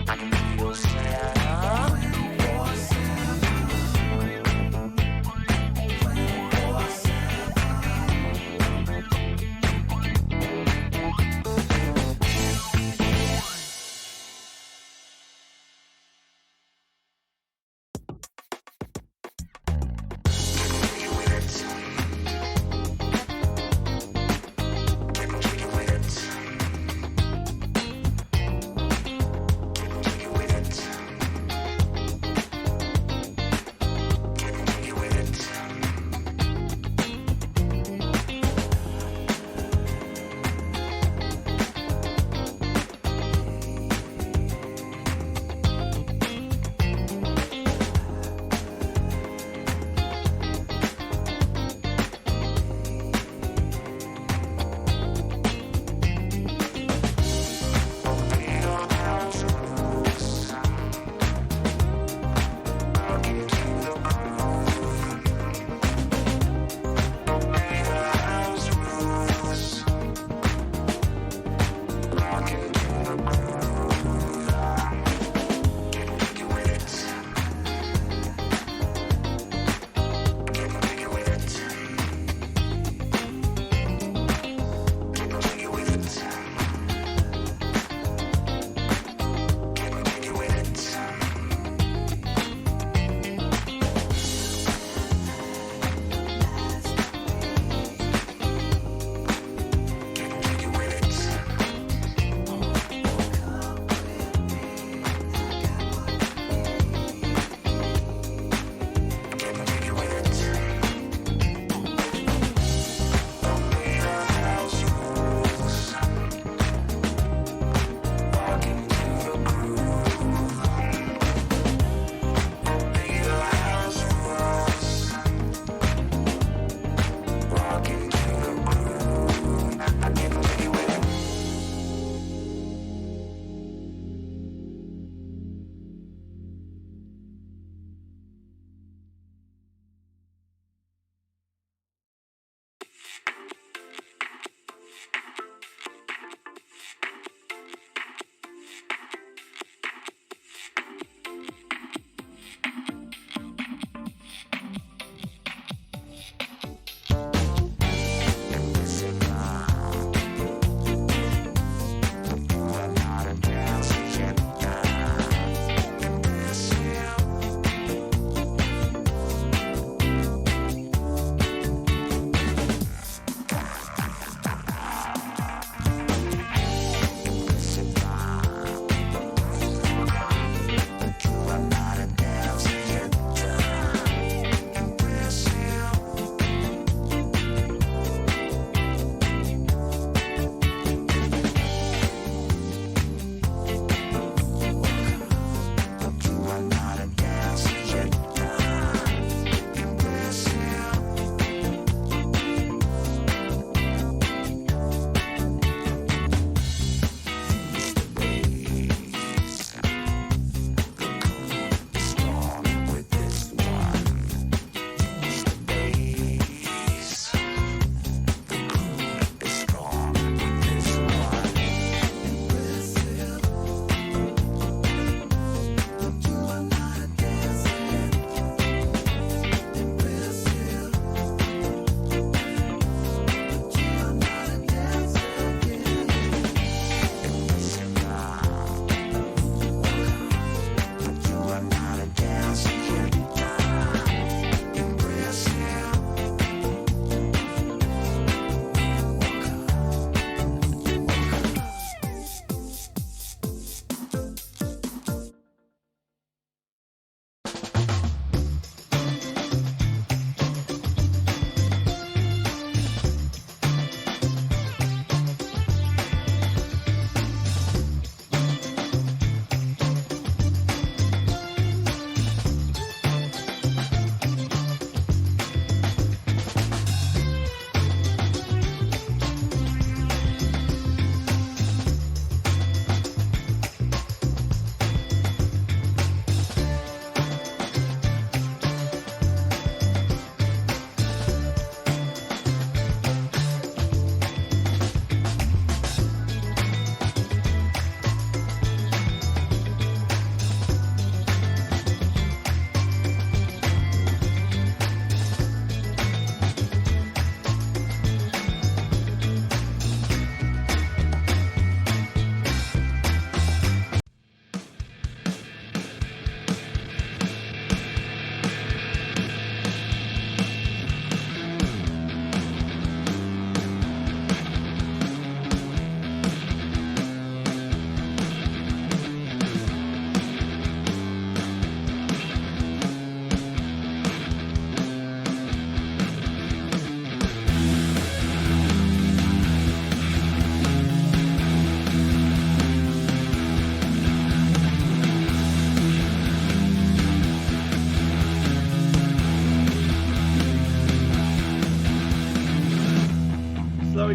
I can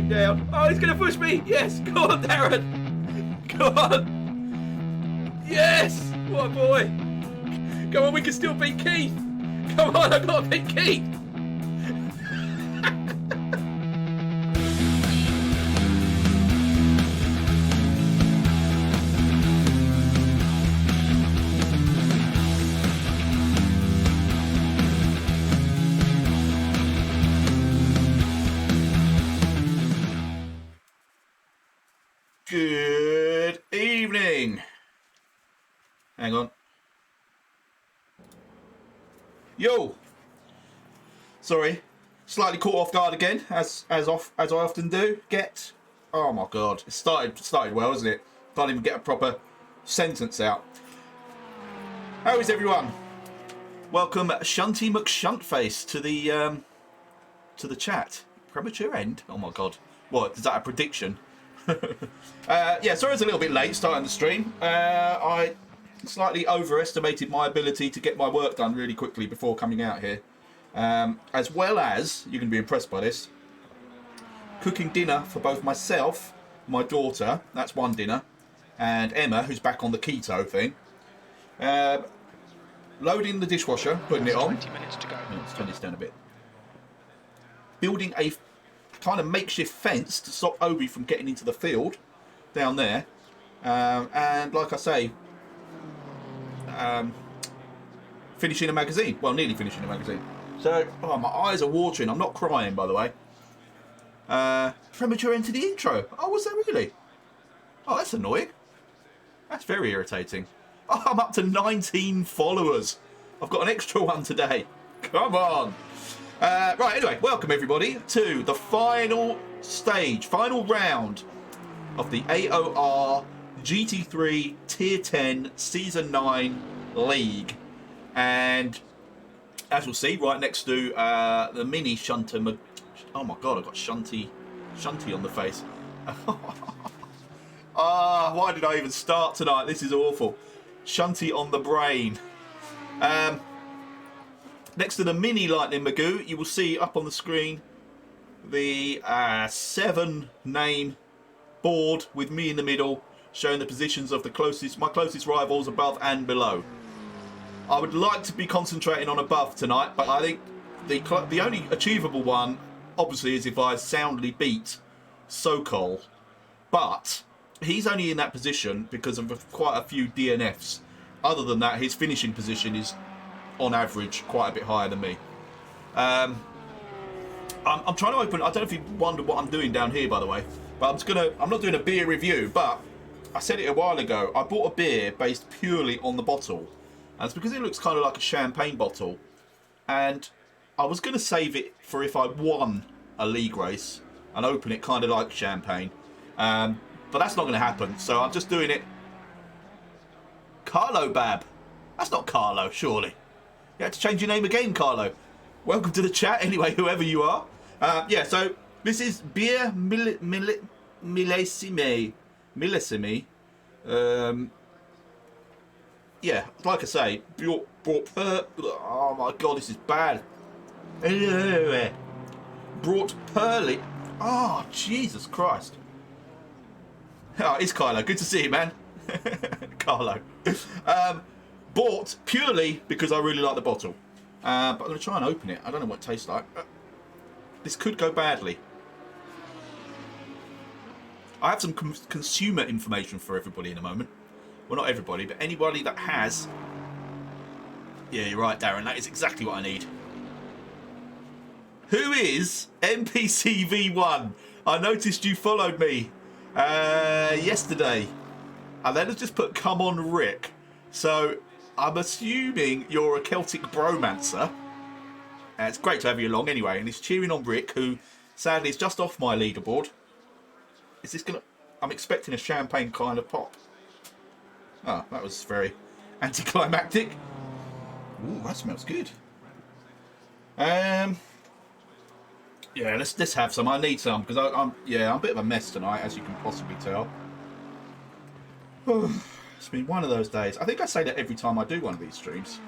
down. Oh, he's going to push me. Yes. Go on, Darren. Go on. Yes. What a boy. Come on, we can still beat Keith. Come on, I've got to beat Keith. Good evening. Hang on. Yo. Sorry. Slightly caught off guard again, as I often do. Oh my god. It started well, isn't it? Can't even get a proper sentence out. How is everyone? Welcome, Shunty McShuntface, to the chat. Premature end? Oh my god. What? Is that a prediction? Yeah, sorry it's a little bit late starting the stream. I slightly overestimated my ability to get my work done really quickly before coming out here. As well as, you're going to be impressed by this, cooking dinner for both myself, my daughter, that's one dinner, and Emma, who's back on the keto thing. Loading the dishwasher, putting it on. 20 minutes to go. Let's turn this down a bit. Building a kind of makeshift fence to stop Obi from getting into the field down there, and like I say, finishing a magazine. Well, nearly finishing a magazine. So, oh, my eyes are watering. I'm not crying, by the way. Premature end to the intro. Oh, was that really? Oh, that's annoying. That's very irritating. Oh, I'm up to 19 followers. I've got an extra one today. Come on. Right, anyway, welcome everybody to the final stage, final round of the AOR GT3 Tier 10 Season 9 League. And as you'll see, right next to the mini Shunter. Oh my god, I've got Shunty on the face. Why did I even start tonight? This is awful. Shunty on the brain. Next to the mini Lightening Magoo, you will see up on the screen the 7-name board with me in the middle, showing the positions of my closest rivals above and below. I would like to be concentrating on above tonight, but I think the only achievable one, obviously, is if I soundly beat Sokol. But he's only in that position because of quite a few DNFs. Other than that, his finishing position is, on average, quite a bit higher than me. I'm trying to open. I don't know if you wonder what I'm doing down here, by the way. But I'm not doing a beer review. But I said it a while ago. I bought a beer based purely on the bottle, and it's because it looks kind of like a champagne bottle. And I was going to save it for if I won a league race and open it kind of like champagne. But that's not going to happen. So I'm just doing it. Carlo Bab. That's not Carlo, surely. You had to change your name again, Carlo. Welcome to the chat, anyway, whoever you are. Yeah, so this is beer millesime. Yeah, like I say, oh my god, this is bad. Brought Pearly. Oh, Jesus Christ. Oh, it's Carlo. Good to see you, man. Carlo. Bought purely because I really like the bottle. But I'm going to try and open it. I don't know what it tastes like. This could go badly. I have some consumer information for everybody in a moment. Well, not everybody, but anybody that has... Yeah, you're right, Darren. That is exactly what I need. Who is NPCV1? I noticed you followed me yesterday. And then it's just put, come on, Rick. So... I'm assuming you're a Celtic bromancer. It's great to have you along anyway. And he's cheering on Rick, who sadly is just off my leaderboard. Is this going to... I'm expecting a champagne kind of pop. Oh, that was very anticlimactic. Ooh, that smells good. Yeah, let's have some. I need some because I'm a bit of a mess tonight, as you can possibly tell. It's been one of those days. I think I say that every time I do one of these streams.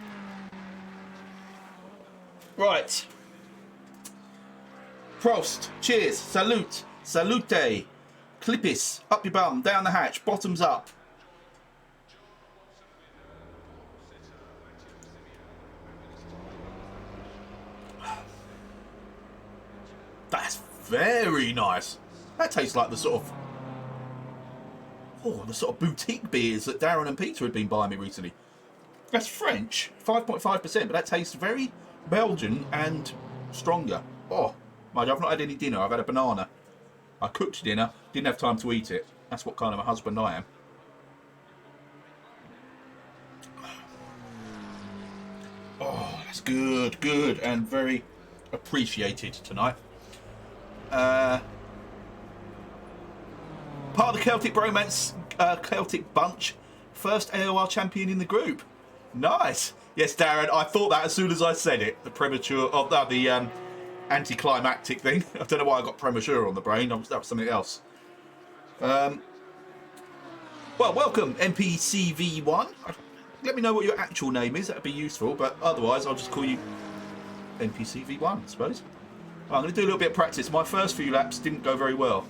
Right. Prost. Cheers. Salute. Salute. Clippis. Up your bum. Down the hatch. Bottoms up. That's very nice. That tastes like the sort of... Oh, the sort of boutique beers that Darren and Peter had been buying me recently. That's French. 5.5%, but that tastes very Belgian and stronger. Oh, mind you, I've not had any dinner. I've had a banana. I cooked dinner. Didn't have time to eat it. That's what kind of a husband I am. Oh, that's good. Good. And very appreciated tonight. Part of the Celtic Bromance, Celtic Bunch, first AOR champion in the group. Nice. Yes, Darren, I thought that as soon as I said it. The premature, the anticlimactic thing. I don't know why I got premature on the brain. That was something else. Well, welcome, NPCV1. Let me know what your actual name is. That'd be useful. But otherwise, I'll just call you NPCV1, I suppose. I'm going to do a little bit of practice. My first few laps didn't go very well.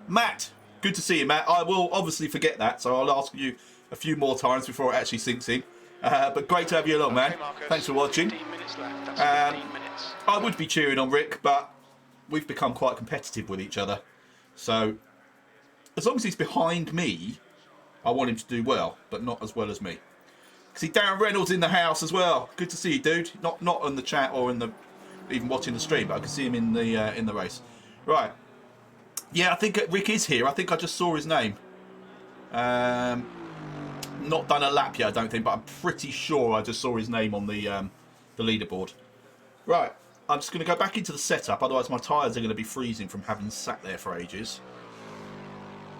Matt, good to see you, Matt. I will obviously forget that, so I'll ask you a few more times before it actually sinks in. But great to have you along, man. Thanks for watching. 15 minutes left. That's 15 minutes. I would be cheering on Rick, but we've become quite competitive with each other. So as long as he's behind me, I want him to do well, but not as well as me. See Darren Reynolds in the house as well. Good to see you, dude. Not on the chat or in the even watching the stream, but I can see him in the race. Right. Yeah, I think Rick is here. I think I just saw his name. Not done a lap yet, I don't think, but I'm pretty sure I just saw his name on the leaderboard. Right. I'm just going to go back into the setup, otherwise my tyres are going to be freezing from having sat there for ages.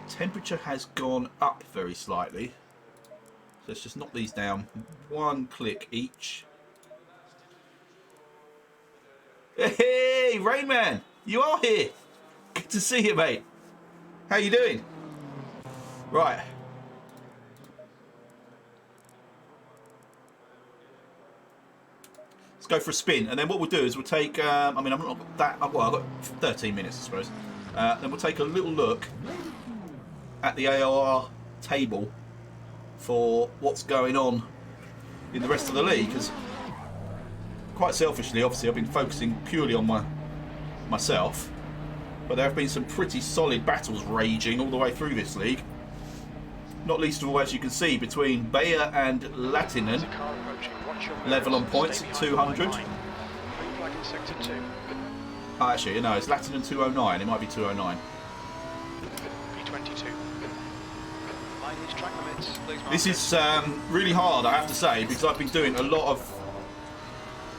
Temperature has gone up very slightly. So let's just knock these down. One click each. Hey, Rain Man, you are here. Good to see you, mate. How you doing? Right. Let's go for a spin, and then what we'll do is we'll take. I mean, I'm not that. Well, I've got 13 minutes, I suppose. Then we'll take a little look at the AOR table for what's going on in the rest of the league, because quite selfishly, obviously, I've been focusing purely on myself, but there have been some pretty solid battles raging all the way through this league. Not least of all, as you can see, between Bayer and Latinen, level on points at 200. Oh, actually, no, it's Latinen 209. It might be 209. This is really hard, I have to say, because I've been doing a lot of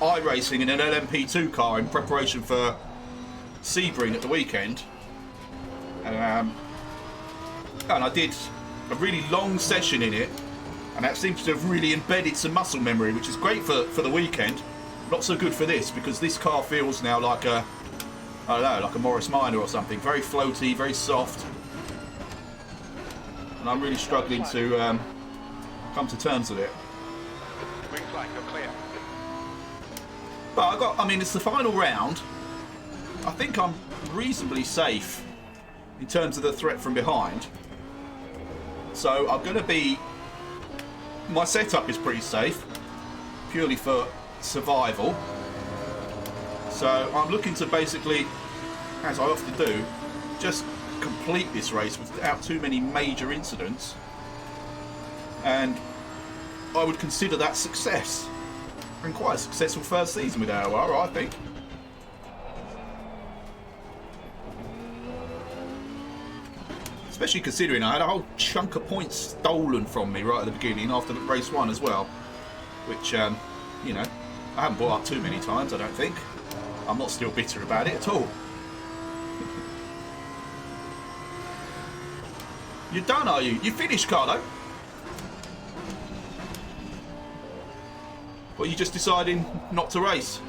iRacing in an LMP2 car in preparation for Sebring at the weekend. And I did a really long session in it, and that seems to have really embedded some muscle memory, which is great for the weekend. Not so good for this, because this car feels now like a, I don't know, like a Morris Minor or something. Very floaty, very soft. And I'm really struggling to come to terms with it. Green flag, you're clear. But I mean, it's the final round. I think I'm reasonably safe in terms of the threat from behind. So I'm going to be... My setup is pretty safe, purely for survival. So I'm looking to basically, as I often do, just complete this race without too many major incidents. And I would consider that success. And quite a successful first season with AOR, I think. Especially considering I had a whole chunk of points stolen from me right at the beginning after race 1 as well. Which, you know, I haven't brought up too many times, I don't think. I'm not still bitter about it at all. You're done, are you? You finished, Carlo? Or are you just deciding not to race?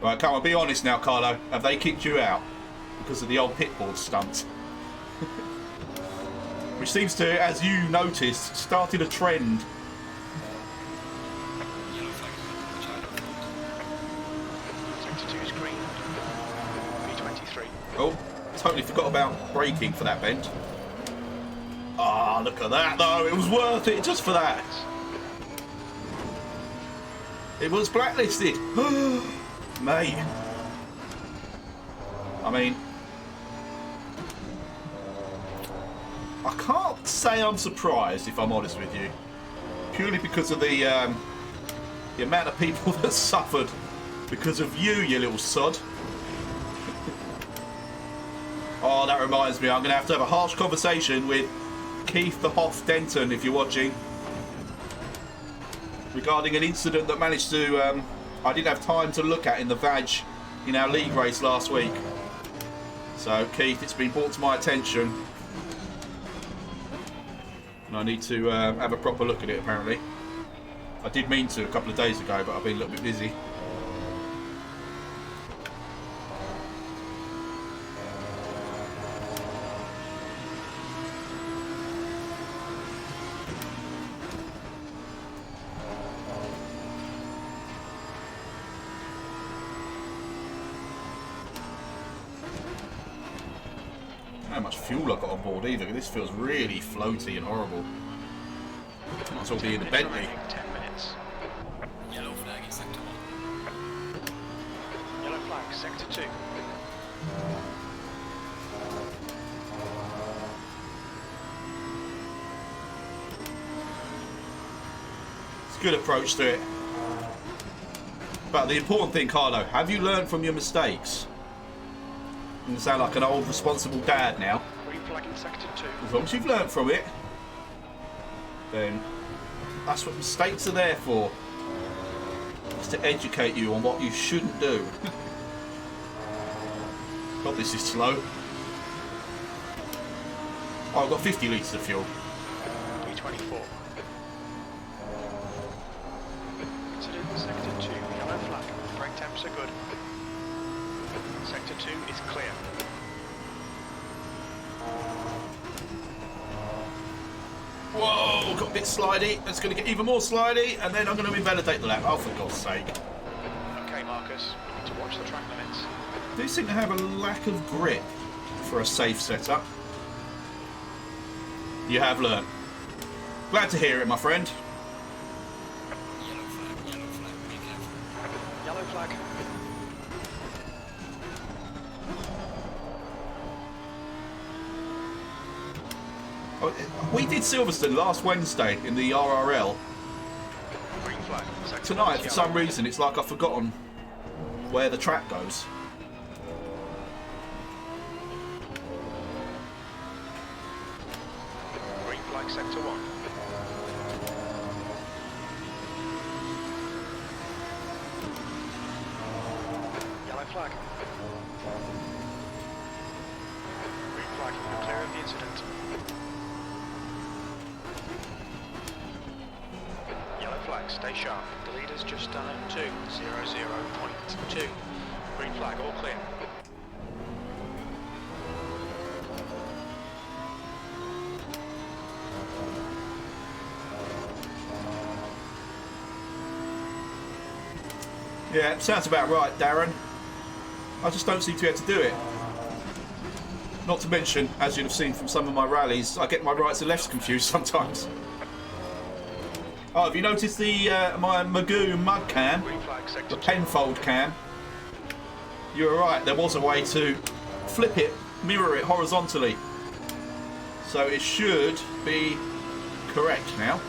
Right, come on, be honest now, Carlo. Have they kicked you out because of the old pitboard stunt? Which seems to, as you noticed, started a trend. Oh, totally forgot about braking for that bend. Ah, look at that though. It was worth it just for that. It was blacklisted. Mate. I mean, I can't say I'm surprised, if I'm honest with you. Purely because of the amount of people that suffered because of you little sod. Oh, that reminds me, I'm going to have a harsh conversation with Keith the Hoff Denton, if you're watching, regarding an incident that managed to, I didn't have time to look at in the VAG in our league race last week. So, Keith, it's been brought to my attention. And I need to have a proper look at it, apparently. I did mean to a couple of days ago, but I've been a little bit busy. How much fuel I've got on board either. This feels really floaty and horrible. Might as well be in the Bentley. 10 minutes. Yellow flag in sector 1. Yellow flag, sector 2. It's a good approach to it. But the important thing, Carlo, have you learned from your mistakes? You sound like an old responsible dad now. Green flag in sector 2. As long as you've learned from it, then that's what mistakes are there for. It's to educate you on what you shouldn't do. God, this is slow. Oh, I've got 50 litres of fuel. 324. Incident sector 2, yellow flag. Brake temps are good. Sector 2 is clear. Whoa, got a bit slidey. It's going to get even more slidey, and then I'm going to invalidate the lap. Oh, for God's sake. Okay, Marcus, we need to watch the track limits. Do seem to have a lack of grip for a safe setup. You have learned. Glad to hear it, my friend. Yellow flag, be careful. Yellow flag. We did Silverstone last Wednesday in the RRL. Green flag. Sector Tonight, 1 for is some yellow. reason, it's like I've forgotten where the track goes. Green flag, sector 1. Yellow flag. Green flag, you're clear of the incident. Yellow flag, stay sharp. The leader's just done at 2:00.2. Green flag, all clear. Yeah, sounds about right, Darren. I just don't seem to be able to do it. Not to mention, as you'll have seen from some of my rallies, I get my rights and lefts confused sometimes. Oh, have you noticed the my Magoo mud cam? Green flag, sector The 2. penfold cam? You were right, there was a way to flip it, mirror it horizontally. So it should be correct now.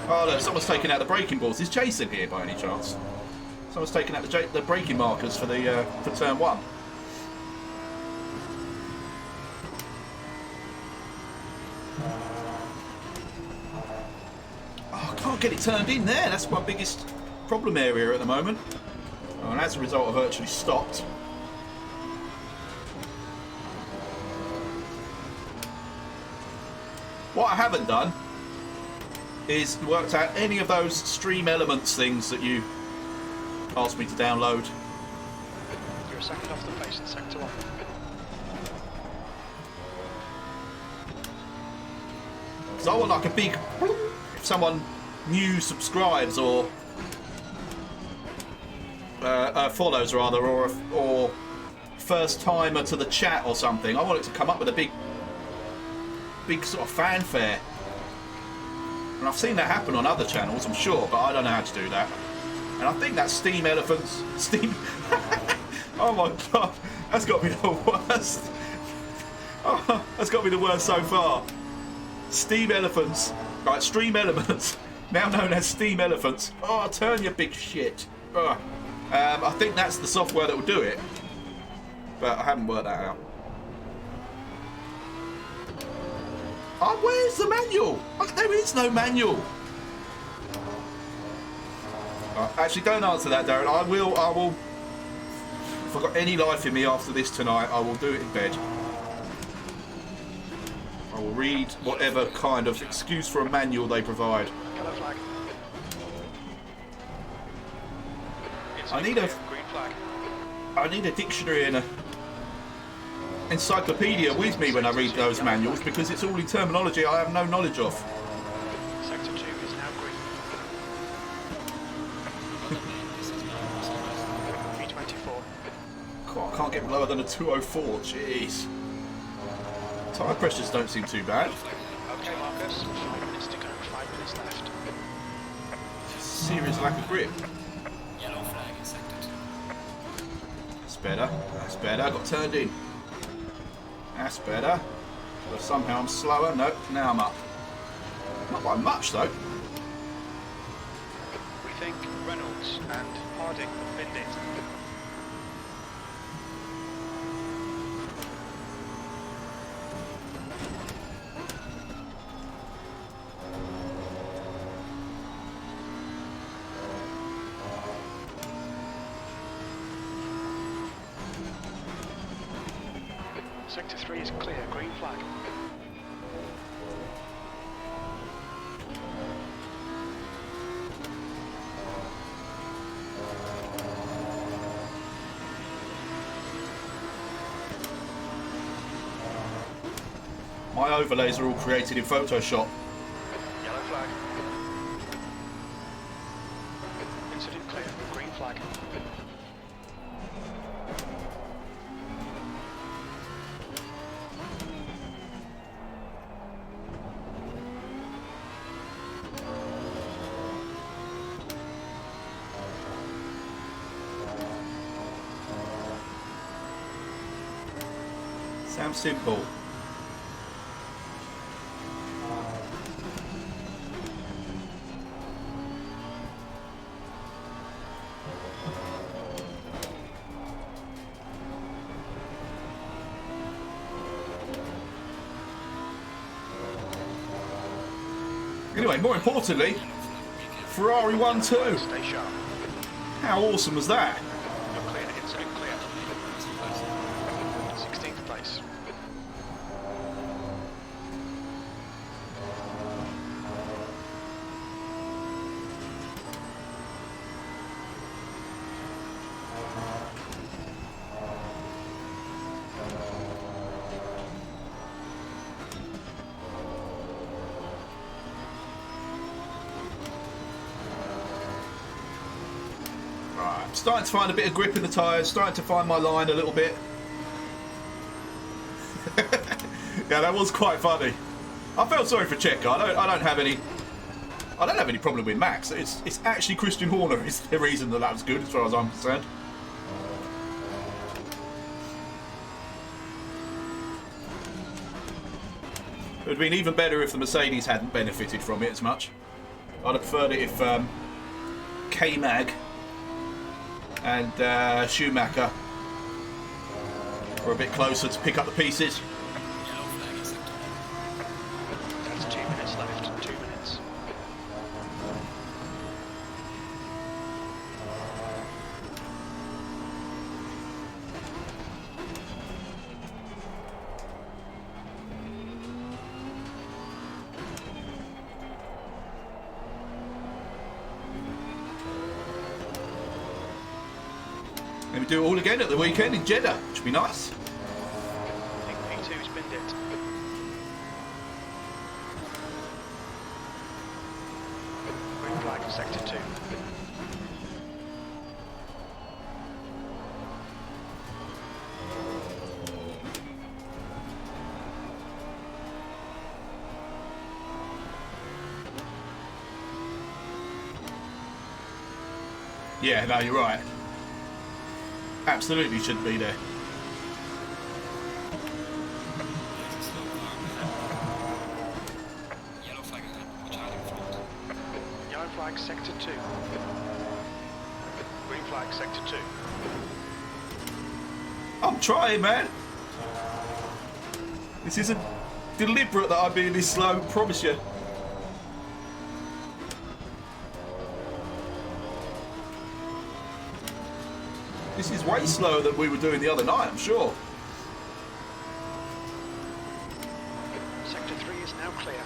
Oh look, someone's taken out the braking balls. Is Jason here by any chance? Someone's taken out the braking markers for the for turn 1. Oh, I can't get it turned in there. That's my biggest problem area at the moment. Oh, and as a result, I've virtually stopped. What I haven't done is worked out any of those stream elements things that you asked me to download. You're a second off the pace in sector 1. So I want like a big, if someone new subscribes or follows rather, or first timer to the chat or something. I want it to come up with a big sort of fanfare. And I've seen that happen on other channels, I'm sure, but I don't know how to do that. And I think that's Steam Elephants. Steam. Oh my god, that's got to be the worst. Oh, that's got to be the worst so far. Steam Elephants. Right, Stream Elements. Now known as Steam Elephants. Oh, turn your big shit. Oh. I think that's the software that will do it. But I haven't worked that out. Oh, where's the manual? Oh, there is no manual. Actually, don't answer that, Darren. I will. If I've got any life in me after this tonight, I will do it in bed. I will read whatever kind of excuse for a manual they provide. Yellow flag. I need a green flag. I need a dictionary and a encyclopedia with me when I read those manuals, because it's all in terminology I have no knowledge of. Sector 2 is now green. V24. God, I can't get lower than a 204. Jeez. Tyre pressures don't seem too bad. Okay, Marcus. 5 minutes to go. 5 minutes left. Serious lack of grip. Yellow flag in sector 2. That's better. That's better. I got turned in. That's better. But somehow I'm slower. Nope. Now I'm up. Not by much though. We think Reynolds and Harding have binned it. Sector 3 is clear, green flag. My overlays are all created in Photoshop. Yellow flag. Incident clear, green flag. Sounds simple. Anyway, more importantly, Ferrari 1-2. Stay sharp. How awesome was that? You're clear, incident clear. 16th place. Starting to find a bit of grip in the tyres, starting to find my line a little bit. Yeah, that was quite funny. I felt sorry for Checo. I don't have any problem with Max. It's actually Christian Horner is the reason that was good as far as I'm concerned. It would have been even better if the Mercedes hadn't benefited from it as much. I'd have preferred it if K-Mag and Schumacher were a bit closer to pick up the pieces. Yellow flag in sector 1. That's 2 minutes left. 2 minutes. Maybe do it all again at the weekend in Jeddah, which would be nice. I think P2's binned it. Green flag, sector 2. Yeah, no, you're right. Absolutely shouldn't be there. There's a slow car, man. Yellow flag ahead. Watch out in front. Yellow flag, sector 2. Green flag, sector 2. I'm trying, man. This isn't deliberate that I'm being this slow, promise you. This is way slower than we were doing the other night, I'm sure. Sector 3 is now clear.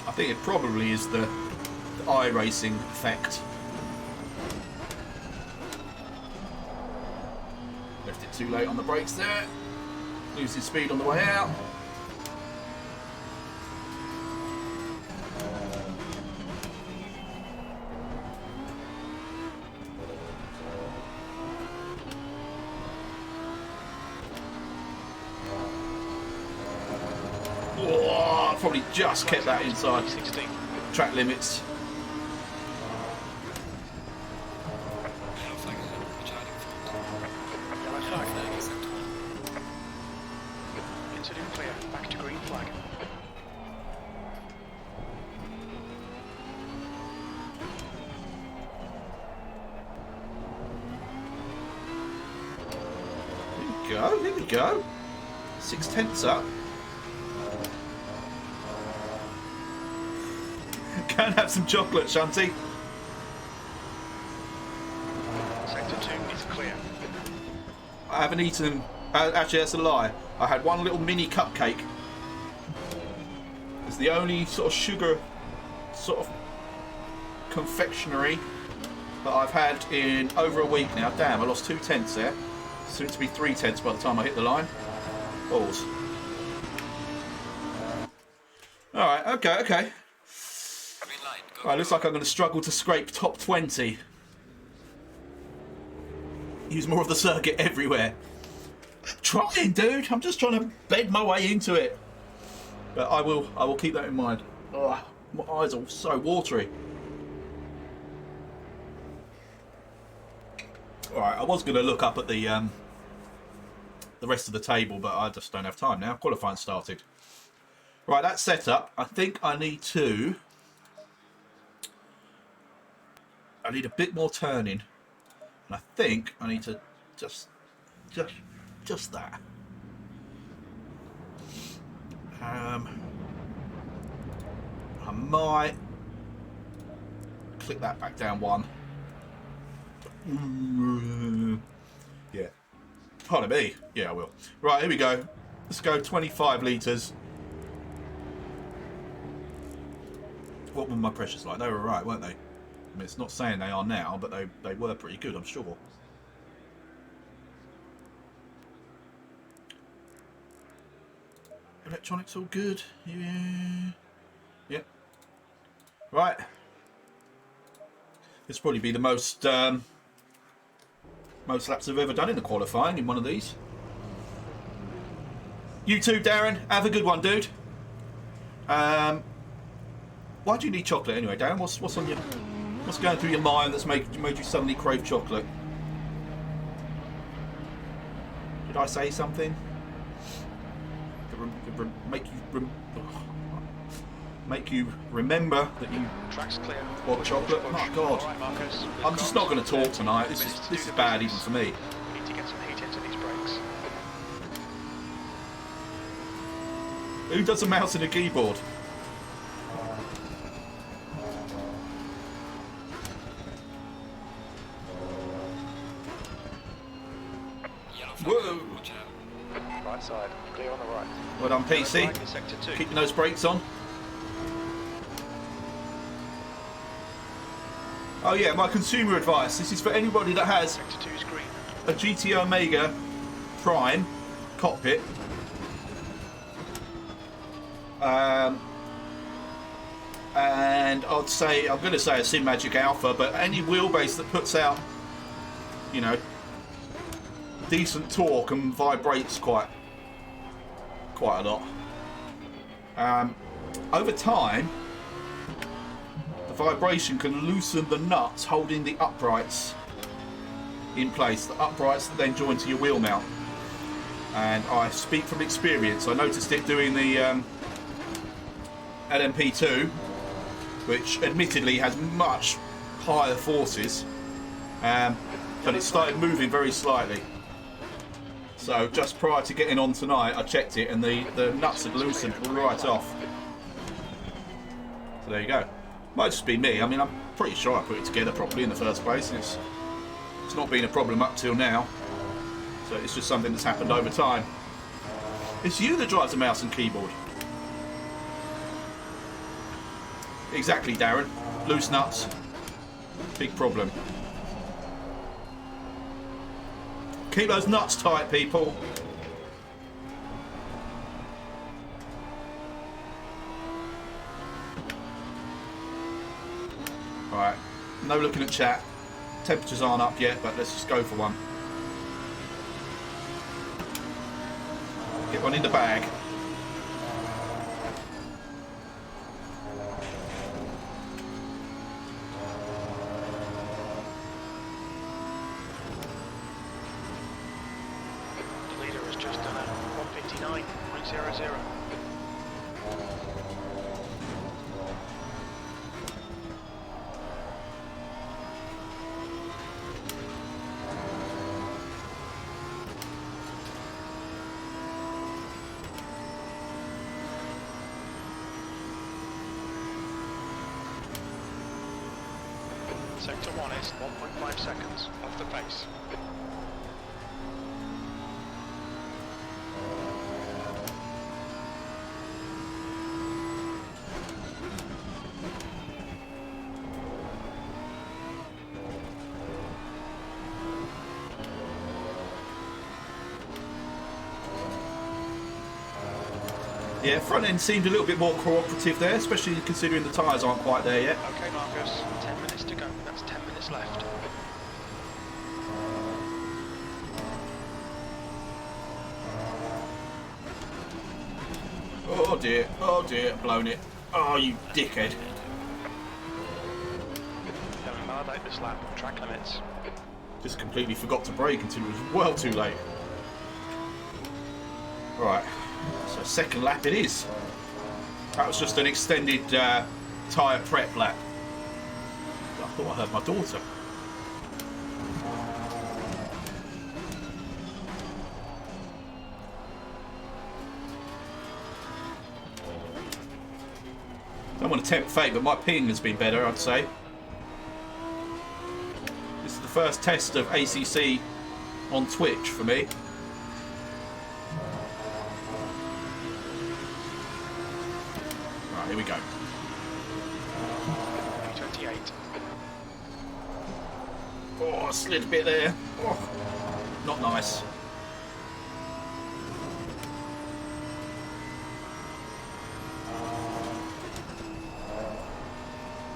I think it probably is the iRacing effect. Left it too late on the brakes there. Losing speed on the way out. Oh, I probably just kept that inside 16. track limits. Yellow flag ahead. Watch out in front. Yellow Yellow flag. flag is sector 1. Incident clear. Back to green flag. Here we go. 6/10 up. Go and have some chocolate, Shunty. Sector 2 is clear. I haven't eaten. Actually, that's a lie. I had one little mini cupcake. It's the only sort of sugar, sort of confectionery that I've had in over a week now. Damn, I lost 2/10 there. Soon to be 3/10 by the time I hit the line. Balls. Alright, okay. Green light. Go. Alright, looks like I'm going to struggle to scrape top 20. Use more of the circuit everywhere. Trying, dude. I'm just trying to bed my way into it. But I will keep that in mind. Oh, my eyes are so watery. Alright, I was going to look up at the rest of the table, but I just don't have time now. Qualifying started. Right, that's set up. I think I need a bit more turning. And I think I need to just that. I might click that back down one. Yeah. Pardon me. Yeah, I will. Right, here we go. Let's go 25 litres. What were my pressures like? They were right, weren't they? I mean, it's not saying they are now, but they were pretty good, I'm sure. Electronics all good. Yeah. Yep. Right. This will probably be the most laps I've ever done in the qualifying in one of these. You too, Darren. Have a good one, dude. Why do you need chocolate anyway, Darren? What's going through your mind that's made you suddenly crave chocolate? Did I say something? Make you remember that you Track's clear. want chocolate? My God. All right, Marcus. I'm just not going to talk tonight. This is bad even for me. We need to get some heat into these brakes. Who does a mouse and a keyboard? Yellow flag Whoa. ahead. Watch out. Right side, clear on the right. Well done, PC. Yellow flag in sector 2. Keeping those brakes on. Oh yeah, my consumer advice. This is for anybody that has Sector 2 is green. a GT Omega Prime cockpit. And I'm going to say a Sim Magic Alpha, but any wheelbase that puts out, you know, decent torque and vibrates quite a lot. Over time, the vibration can loosen the nuts holding the uprights in place, the uprights that then join to your wheel mount. And I speak from experience. I noticed it doing the LMP2, which admittedly has much higher forces, but it started moving very slightly. So just prior to getting on tonight, I checked it, and the nuts had loosened right off. So there you go. Might just be me. I mean, I'm pretty sure I put it together properly in the first place. It's not been a problem up till now. So it's just something that's happened over time. It's you that drives the mouse and keyboard. Exactly, Darren. Loose nuts. Big problem. Keep those nuts tight, people. Alright, no looking at chat. Temperatures aren't up yet, but let's just go for one. Get one in the bag. The leader has just done a 1:59.00. Sector 1 is 1.5 seconds off the pace. Yeah, front end seemed a little bit more cooperative there, especially considering the tyres aren't quite there yet. Okay, Marcus, 10 minutes to go. That's 10 minutes left. Oh dear, blown it. Oh, you dickhead. Going hard out this lap, track limits. Just completely forgot to brake until it was well too late. Right, so second lap it is. That was just an extended tyre prep lap. I thought I heard my daughter. Don't want to tempt fate, but my ping has been better, I'd say. This is the first test of ACC on Twitch for me. Right, here we go. 28. Oh, I slid a bit there. Oh, not nice.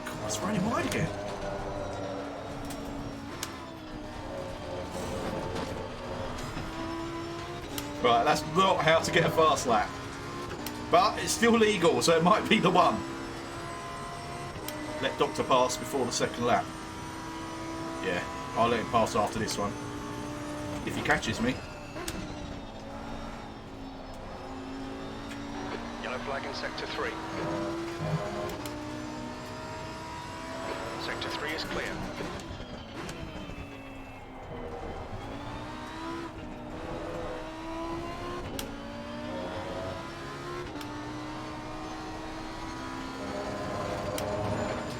God, it's running wide again. Right, that's not how to get a fast lap. But it's still legal, so it might be the one. Let Doctor pass before the second lap. Yeah, I'll let him pass after this one. If he catches me. Yellow flag in Sector 3. Sector 3 is clear.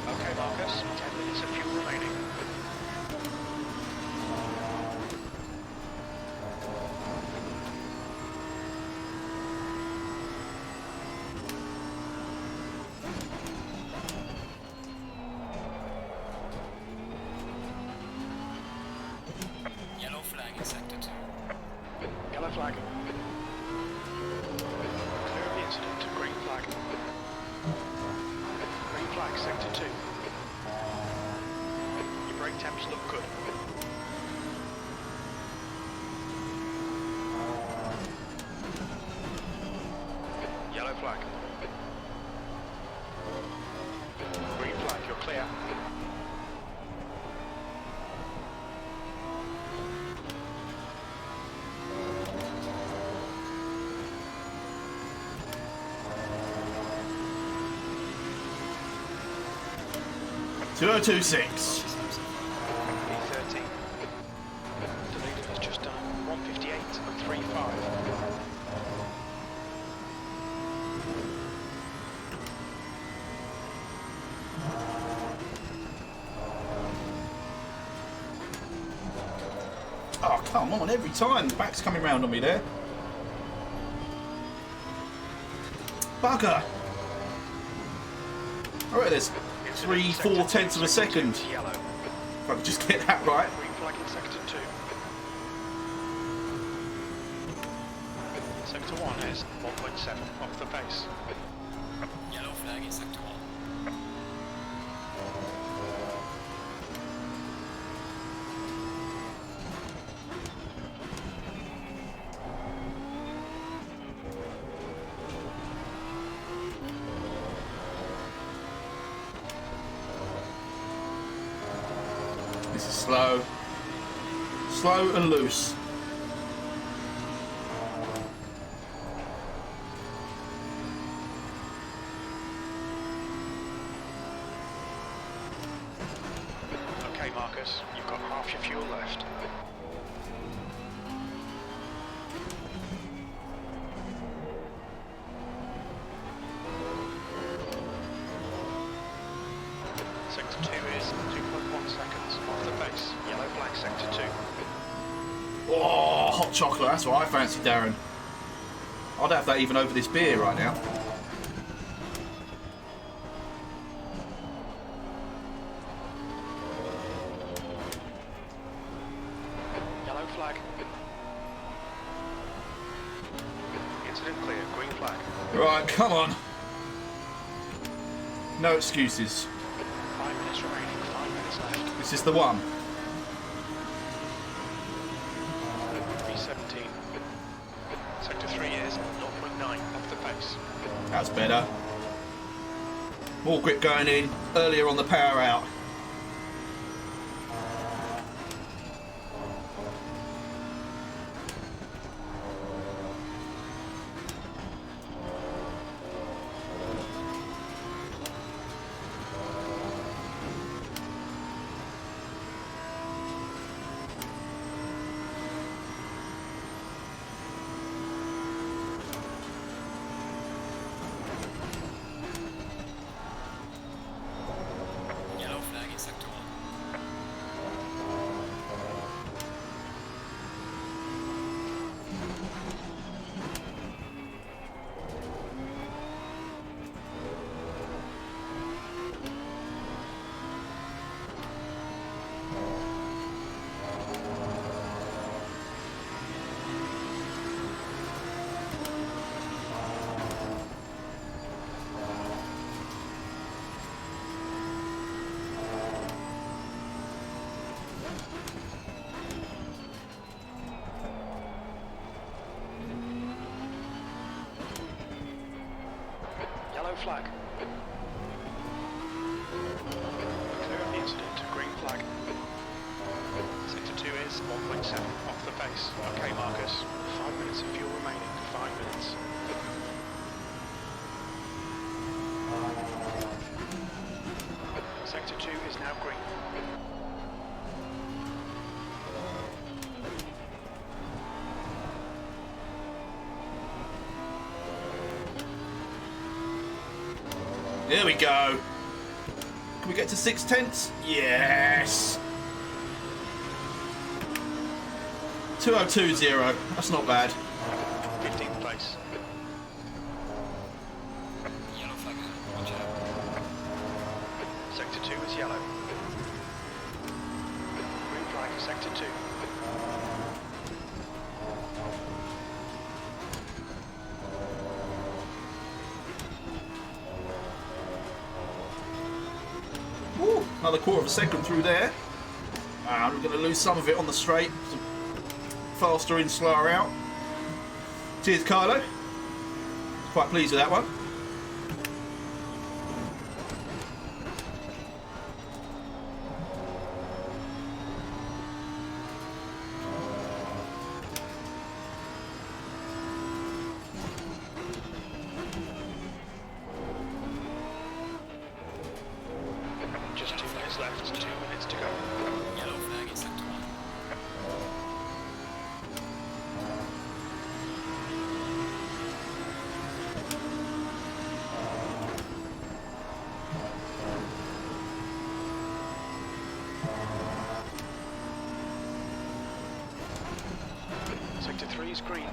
Okay, Marcus, 10 minutes of fuel remaining. Yellow flag in Sector 2. Yellow flag. Clear of the incident. Green flag. Green flag, Sector 2. Your brake temps look good. Yellow flag. Green flag, you're clear. 2026. P13. The leader has just done 158.35. Oh, come on, every time. The back's coming round on me there. Bugger. Alright, there's 3/4 tenths of a second. Yellow. If I could just get that right. Green flag in sector 2. Sector 1 is 1.7 off the pace. Yellow flag in sector 1. This is slow. Slow and loose. Okay, Marcus, you've got half your fuel left. Sector 2 is 2.1 seconds off the pace. Yellow flag sector 2. Oh, hot chocolate. That's what I fancy, Darren. I'd have that even over this beer right now. Yellow flag. Incident clear. Green flag. Right, come on. No excuses. 5 minutes remaining. 5 minutes left. This is the one. B17. Sector 3 is 0.9 off the pace. That's better. More grip going in. Earlier on the power out. Yellow flag in sector 1. Yellow flag. Clear of the incident. Green flag. Sector 2 is 1.7 off the pace. Okay, Marcus. 5 minutes of fuel remaining. 5 minutes. Sector 2 is now green. There we go. Can we get to 6 tenths? Yes. 2020. That's not bad. 15th place. Yellow flag. Watch out. Sector 2 is yellow. Green flag for sector 2. Woo, another quarter of a second through there. And we're going to lose some of it on the straight. Faster in, slower out. Cheers, Carlo. Quite pleased with that one. Just 2 minutes Sector 3 is green.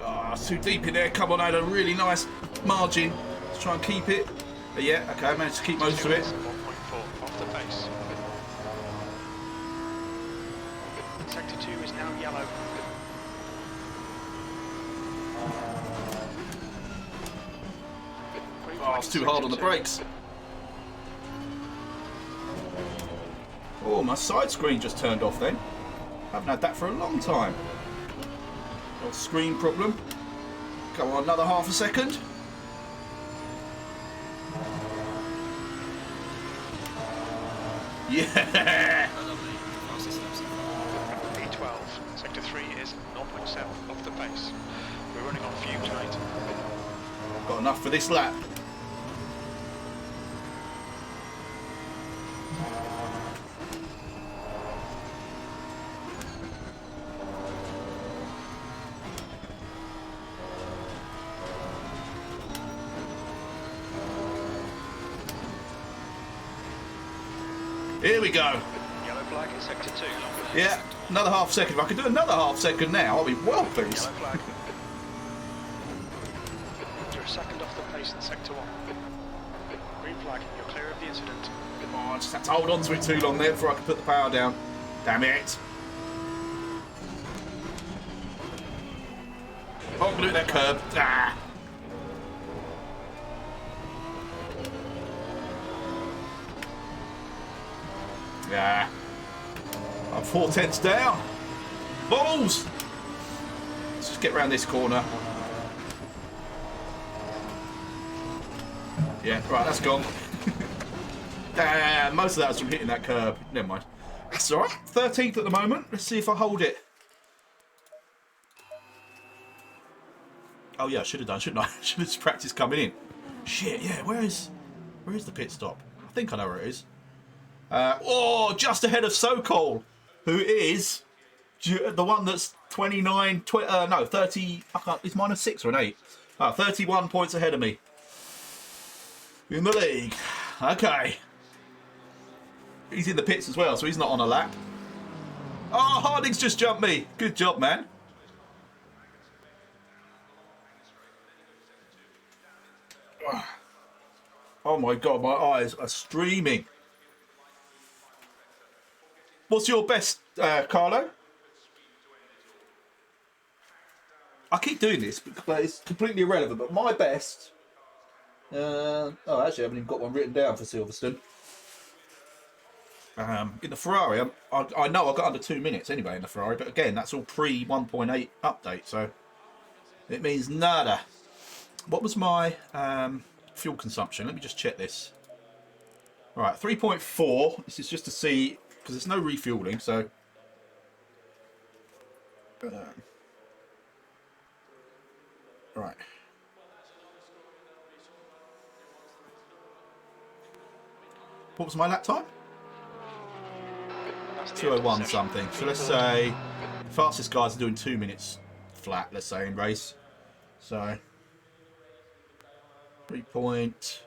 Ah, it's too deep in there. Come on, I had a really nice margin. Let's try and keep it. But yeah, okay, I managed to keep most of it. 1.4 off the pace. Sector 2 is now yellow. Green Oh, flag it's in too hard on the sector 2. brakes. Oh, my side screen just turned off then. Haven't had that for a long time. Little screen problem. Come on, another half a second. Yeah! B12, sector 3 is 0.7 off the pace. We're running on fumes, mate. Got enough for this lap. Here we go. Yellow flag in sector 2. Yeah, another half second. If I could do another half second now, I'll be well pleased. Yellow flag. You're a second off the pace in sector 1. Green flag, you're clear of the incident. Oh, I just had to hold on to it too long there before I could put the power down. Damn it. Oh, I'm going to hit that curb. Ah. Yeah. I'm 4/10 down. Balls! Let's just get around this corner. Yeah, right, that's gone. Most of that was from hitting that curb. Never mind. That's alright. 13th at the moment. Let's see if I hold it. Oh yeah, I should have done, shouldn't I? Should have just practiced coming in. Shit, yeah, where is the pit stop? I think I know where it is. Oh, just ahead of Sokol, who is the one that's 29, 30, I can't, it's minus 6 or an 8. 31 points ahead of me. In the league. Okay. He's in the pits as well, so he's not on a lap. Oh, Harding's just jumped me. Good job, man. Oh my God, my eyes are streaming. What's your best, Carlo? I keep doing this, but it's completely irrelevant. But my best... oh, actually, I haven't even got one written down for Silverstone. In the Ferrari, I know I got under 2 minutes anyway in the Ferrari, but again, that's all pre 1.8 update, so it means nada. What was my fuel consumption? Let me just check this. All right, 3.4. This is just to see, because there's no refueling, so... right. What was my lap time? 2:01 something. So let's say fastest guys are doing 2 minutes flat, let's say, in race. So 3 point...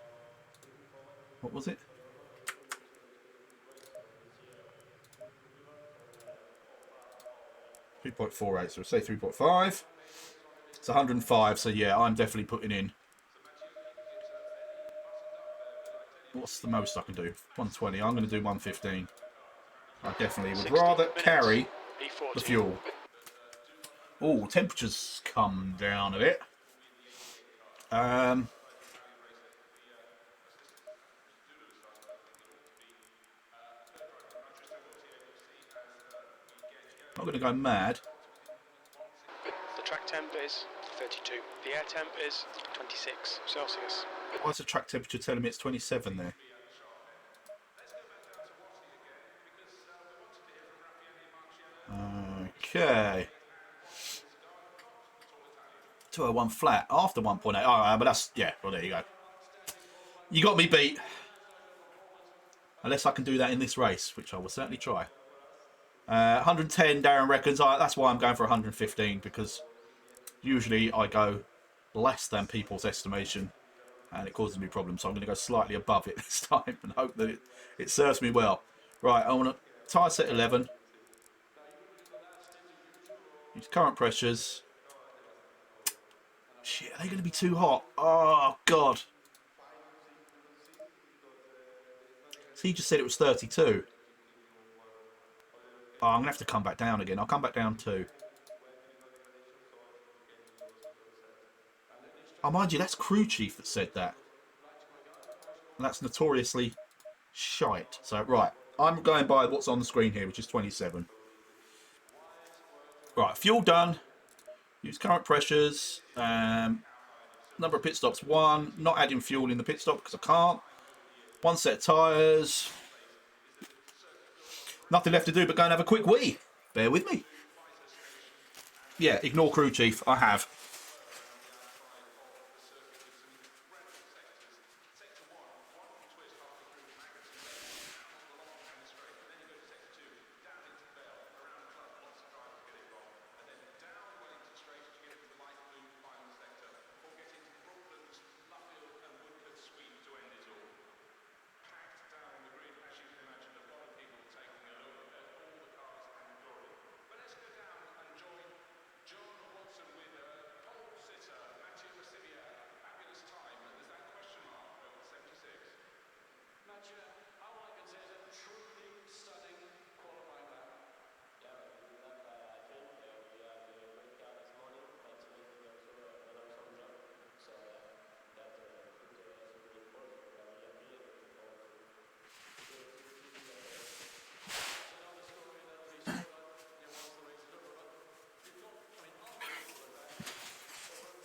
what was it? .48, so we'll say 3.5. It's 105, so yeah, I'm definitely putting in... what's the most I can do? 120. I'm going to do 115. I definitely would rather carry the fuel. Oh, temperatures come down a bit. I'm not going to go mad. The track temp is 32. The air temp is 26 Celsius. Why is the track temperature telling me it's 27 there? Okay. 2:01 flat after 1.8. Alright, but that's... yeah, well, there you go. You got me beat. Unless I can do that in this race, which I will certainly try. 110, Darren reckons. That's why I'm going for 115, because usually I go less than people's estimation and it causes me problems. So I'm going to go slightly above it this time and hope that it serves me well. Right, I want to tyre set 11. Use current pressures. Shit, are they going to be too hot? Oh, God. So he just said it was 32. Oh, I'm going to have to come back down again. I'll come back down too. Oh, mind you, that's crew chief that said that. And that's notoriously shite. So, right. I'm going by what's on the screen here, which is 27. Right, fuel done. Use current pressures. Number of pit stops, 1. Not adding fuel in the pit stop because I can't. 1 set of tyres. Nothing left to do but go and have a quick wee. Bear with me. Yeah, ignore crew chief. I have.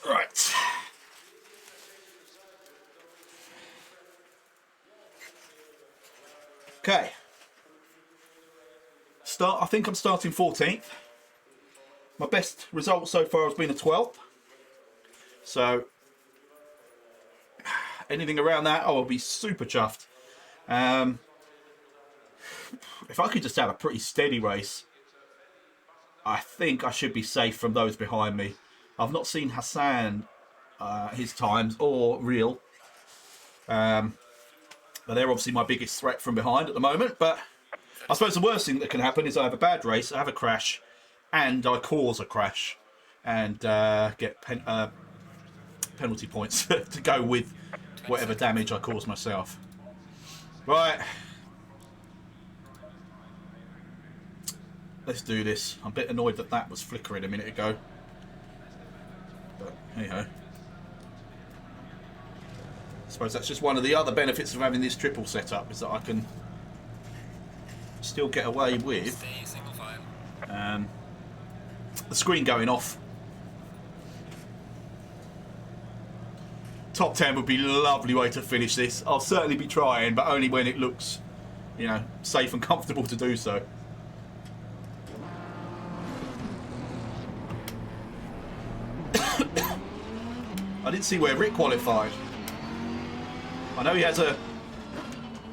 Right. Okay. I think I'm starting 14th. My best result so far has been a 12th. So anything around that, I will be super chuffed. If I could just have a pretty steady race, I think I should be safe from those behind me. I've not seen Hassan, his times, or Real. But they're obviously my biggest threat from behind at the moment. But I suppose the worst thing that can happen is I have a bad race, I have a crash, and I cause a crash, and get penalty points to go with whatever damage I cause myself. Right. Let's do this. I'm a bit annoyed that that was flickering a minute ago. But, hey-ho. I suppose that's just one of the other benefits of having this triple setup, is that I can still get away with the screen going off. Top 10 would be a lovely way to finish this. I'll certainly be trying, but only when it looks, you know, safe and comfortable to do so. I didn't see where Rick qualified. I know he has a...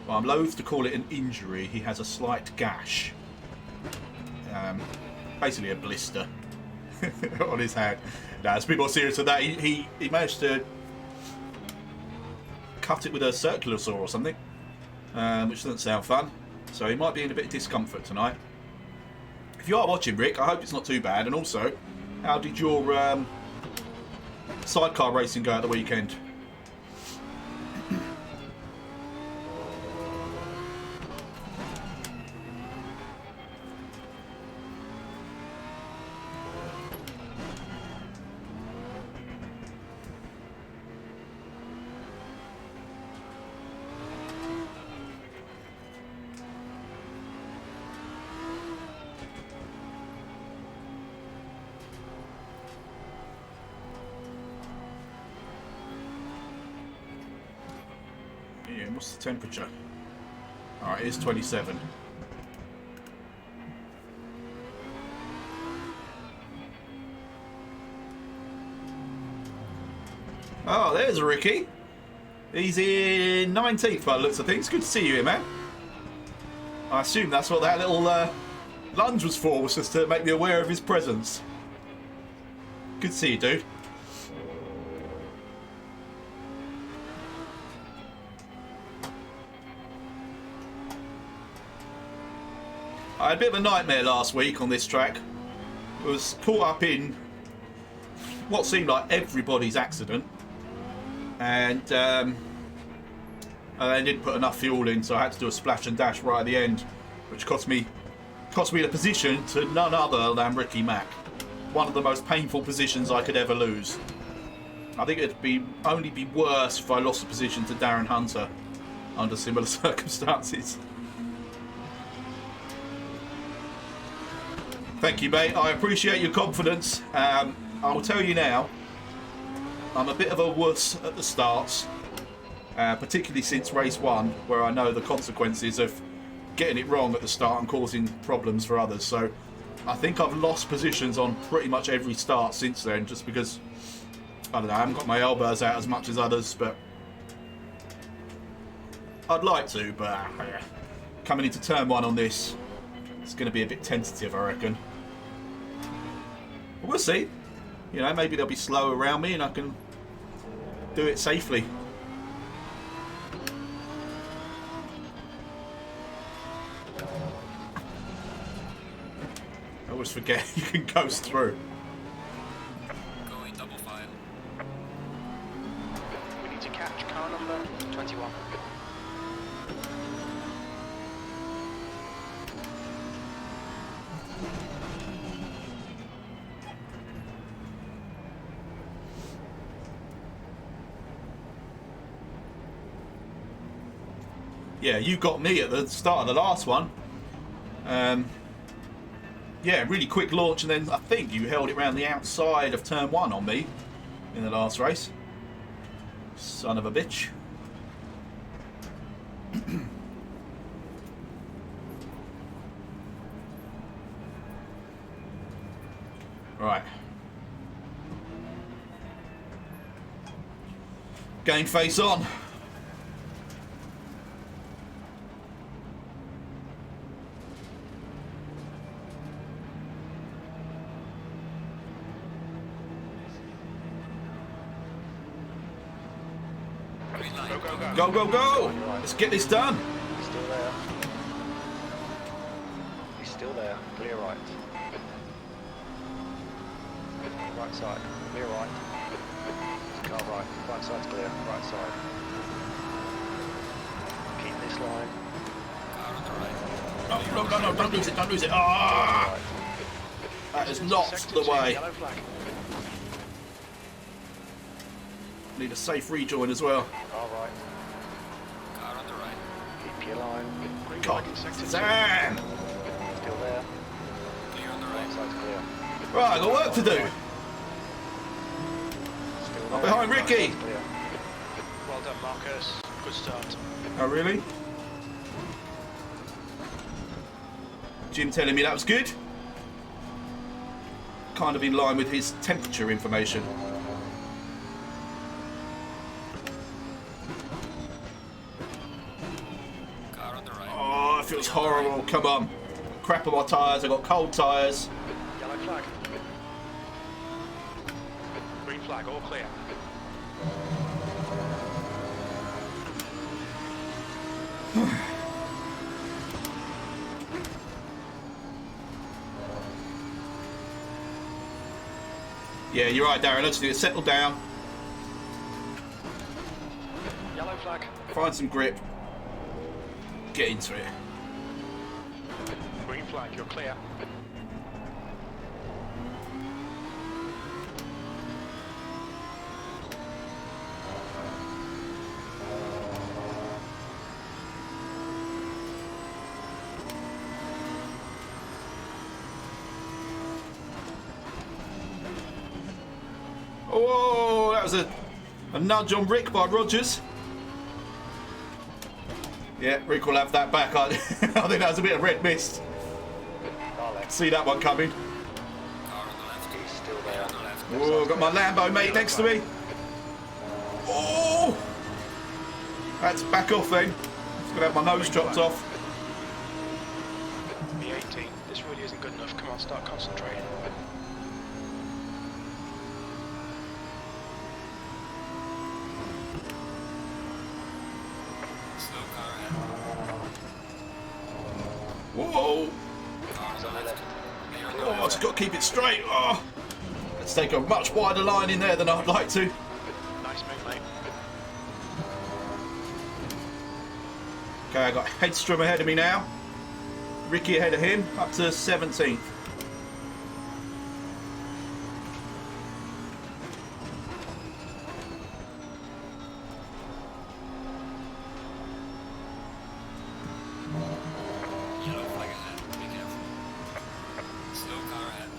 Well, I'm loath to call it an injury. He has a slight gash. Basically a blister on his hand. No, it's a bit more serious than that. He managed to cut it with a circular saw or something, which doesn't sound fun. So he might be in a bit of discomfort tonight. If you are watching, Rick, I hope it's not too bad. And also, how did your sidecar racing go at the weekend? Yeah, what's the temperature? Alright, it is 27. Oh, there's Ricky. He's in 19th by the looks of things. Good to see you here, man. I assume that's what that little lunge was for, was just to make me aware of his presence. Good to see you, dude. I had a bit of a nightmare last week on this track. I was caught up in what seemed like everybody's accident, and I didn't put enough fuel in, so I had to do a splash and dash right at the end, which cost me the position to none other than Ricky Mack. One of the most painful positions I could ever lose. I think it'd only be worse if I lost the position to Darren Hunter under similar circumstances. Thank you, mate. I appreciate your confidence. I will tell you now, I'm a bit of a wuss at the starts, particularly since race 1, where I know the consequences of getting it wrong at the start and causing problems for others. So I think I've lost positions on pretty much every start since then, just because, I don't know, I haven't got my elbows out as much as others, but I'd like to, but coming into turn 1 on this, it's going to be a bit tentative, I reckon. But we'll see. You know, maybe they'll be slow around me and I can do it safely. I always forget you can coast through. Going double file. We need to catch car number 21. Yeah, you got me at the start of the last one. Yeah, really quick launch, and then I think you held it around the outside of turn 1 on me in the last race. Son of a bitch. Right. Game face on. Green light. Go, go, go. Go, go, go! Let's get this done. He's still there. He's still there. Clear right. Right side. Clear right. Car right. Right side's clear. Right side. Keep this line. Car on the right. No, no, no, no, don't lose it, don't lose it. Ah! Right. That is not Sector the 2, way. Yellow flag. Need a safe rejoin as well. Car right. Car on the right. Keep your line. Green God, flag in sector 2. Zan! Still there. Clear on the Right right. side's clear. Right, I've got work to do. Still I'm there. behind Right Ricky. side's clear. Well done, Marcus. Good start. Oh, really? Jim telling me that was good. Kind of in line with his temperature information. Car on the right. Oh, it feels horrible. Come on. Crap on my tyres. I've got cold tyres. Yellow flag. Green flag, all clear. Yeah, you're right, Darren. I just need to settle down, Yellow flag. find some grip, get into it. Green flag, you're clear. Oh, that was a nudge on Rick by Rogers. Yeah, Rick will have that back. I think that was a bit of red mist. Car left. See that one coming. Car on the left. He's still there. On the left. Oh, got my Lambo mate next to me. Oh! That's back off then. Just gonna have my nose chopped off. B18, this really isn't good enough. Come on, start concentrating. Slow car ahead. Whoa! on your left. Oh, I've just got to keep it straight. Oh, let's take a much wider line in there than I'd like to. Nice move, mate. Okay, I got Hedstrom ahead of me now. Ricky ahead of him, up to 17th. Yellow flag ahead. Be careful. Slow car ahead.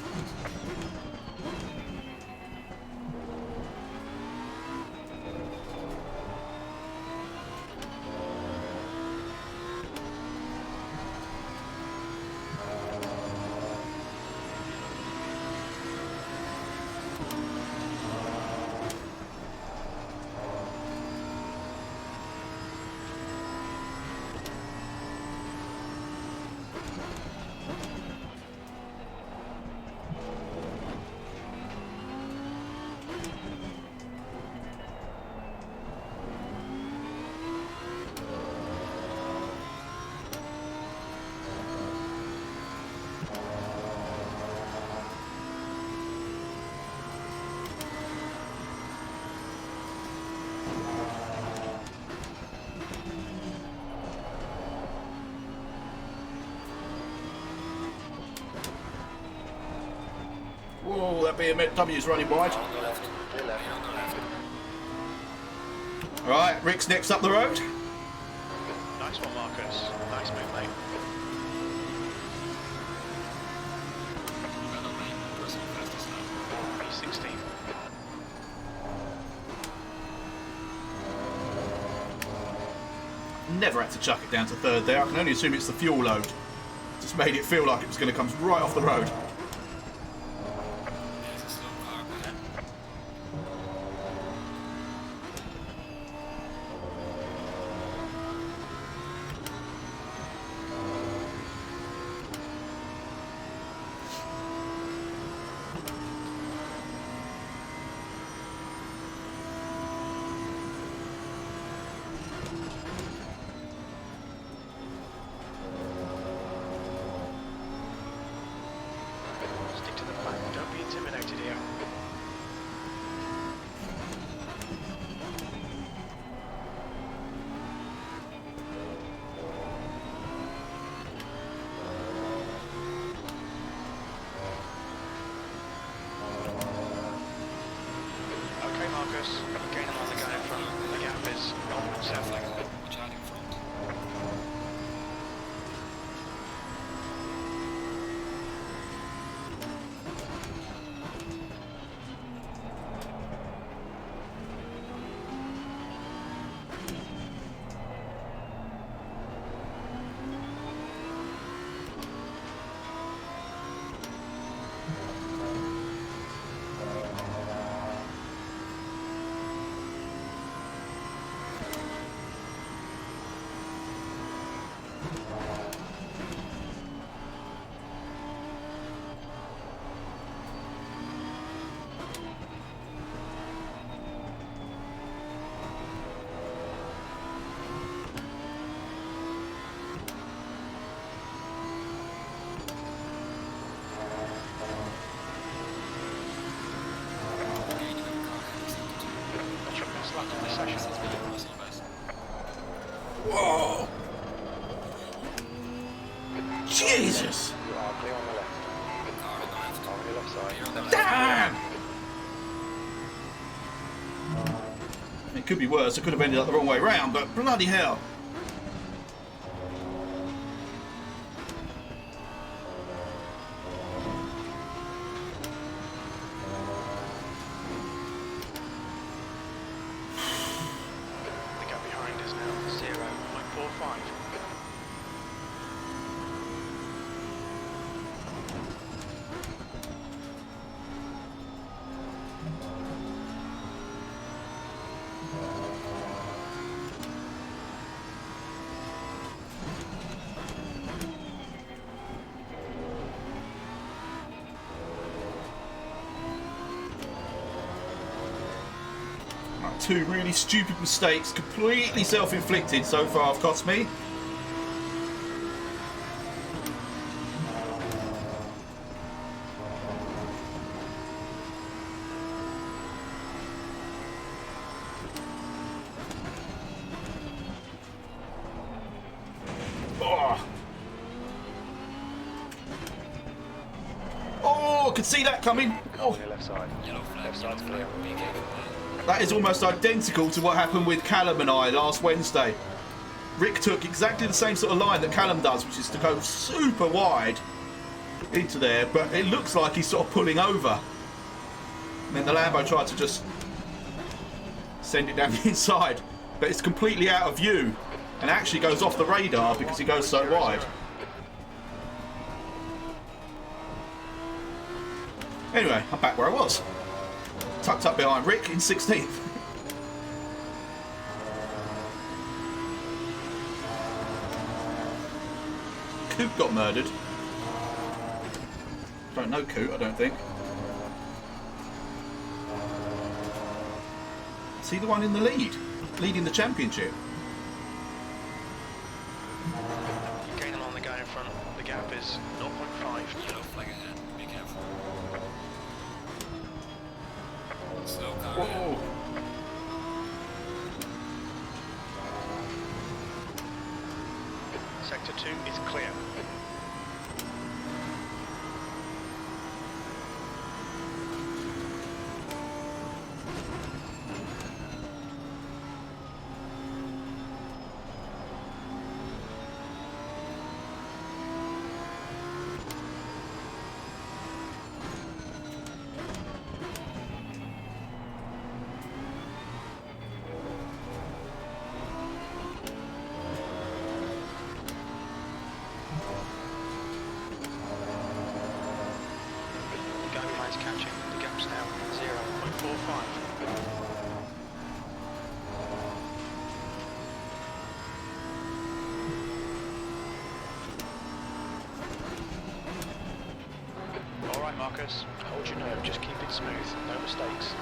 Whoa, that BMW's running wide. Car on the left. Clear left. Clear on the left. Alright, Rick's next up the road. Nice one, Marcus. Nice move, mate. Well done, mate. Personal fastest lap. P16. Never had to chuck it down to third there. I can only assume it's the fuel load. Just made it feel like it was going to come right off the road. There's a slow car ahead. Stick to the plan. Don't be intimidated here. Okay, Marcus. Gain on the guy in front. The gap is 0.7. Watch out in front. That's your best lap of the session. Whoa! Jesus! You are clear on the left. Car on the left. Car on your left side. Clear on the left. Damn! It could be worse. It could have ended up the wrong way round, but bloody hell. The gap behind is now 0.45. Right, two really stupid mistakes, completely self-inflicted so far, have cost me. Oh, I could see that coming. Oh, Oh, your left side. Yellow flag, Left yellow side's flag. clear. Be careful there. that is almost identical to what happened with Callum and I last Wednesday. Rick took exactly the same sort of line that Callum does, which is to go super wide into there, but it looks like he's sort of pulling over. And then the Lambo tried to just send it down the inside, but it's completely out of view and actually goes off the radar because he goes so wide. Anyway, I'm back where I was. Tucked up behind Rick in 16th. Coop got murdered. Don't know Coop, I don't think. Is he the one in the lead? Leading the championship? You're gaining on the guy in front. The gap is 0.5. Yellow flag ahead. Be careful. Slow car ahead. Whoa. Sector 2 is clear. The guy behind is catching. The gap's now 0.45. All right, Marcus. Hold your nerve. Just keep it smooth. No mistakes.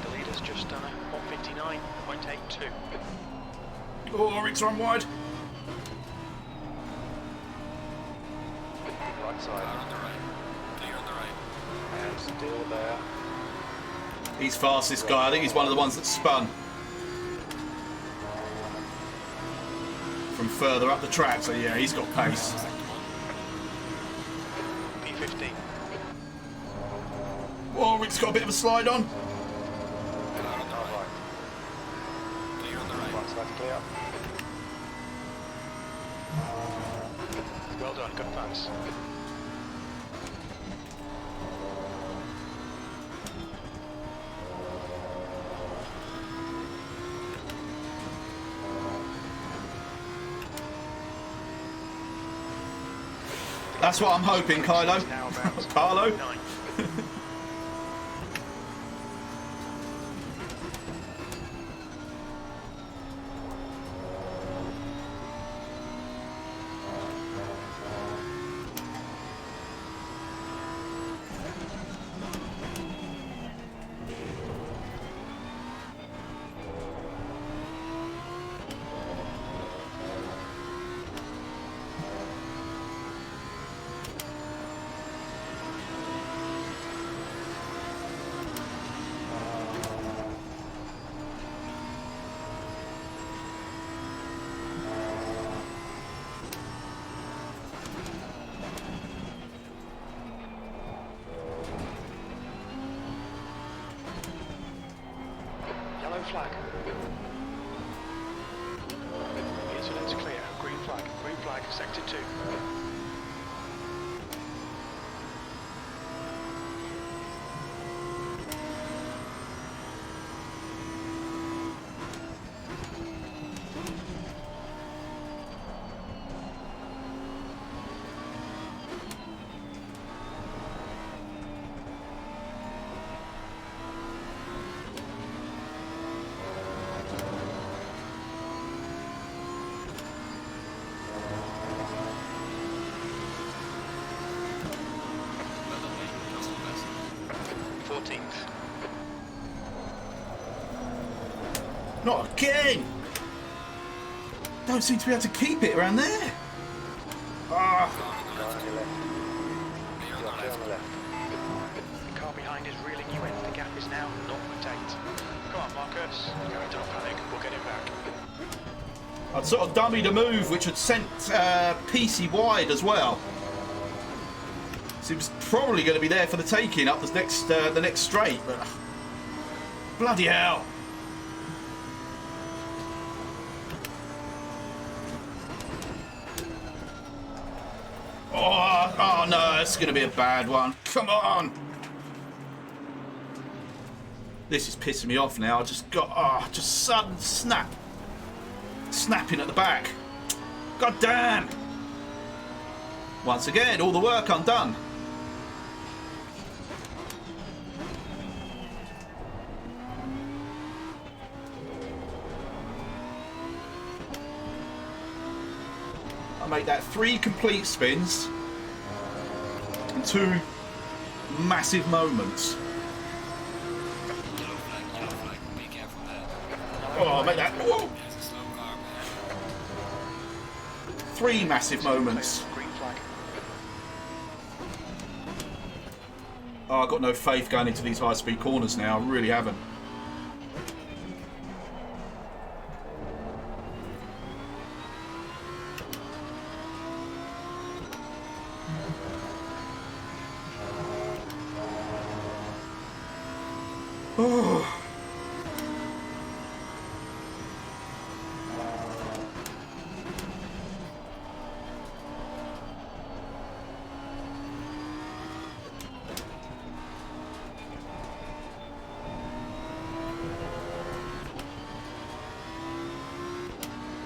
The leader's just done a 159.82. Oh, Rick's run wide. Right Car side. on the right. Clear on the right. And still there. He's fast, this guy. I think he's one of the ones that spun from further up the track. So yeah, he's got pace. Sector 1. P15. Whoa, Rick's got a bit of a slide on. Car on the Car right. right. Clear on the right. Right side's clear. Well done. Good pass. That's what I'm hoping, Kylo. It's now about Carlo. 9. Yellow flag. Internet's clear. Green flag. Green flag. Sector 2. Well done, mate. Just the best. 14th. Not again. Don't seem to be able to keep it around there. Ah, Guy on your left. Clear on You're the clear on the left. left. The car behind is reeling you in. The gap is now 0.8. Come on, Marcus. Don't panic. We'll get him back. I'd sort of dummied a move which had sent PC wide as well. So he was probably going to be there for the taking up the next straight, but bloody hell. Oh no, it's going to be a bad one. Come on. This is pissing me off now. I just got, just sudden snap. Snapping at the back. God damn. Once again, all the work undone. I made that 3 complete spins and 2 massive moments. Yellow flag, be careful there. Oh, I made that. Whoa, There's a slow car behind. 3 massive moments. Green flag. Oh, I've got no faith going into these high-speed corners now. I really haven't. Oh.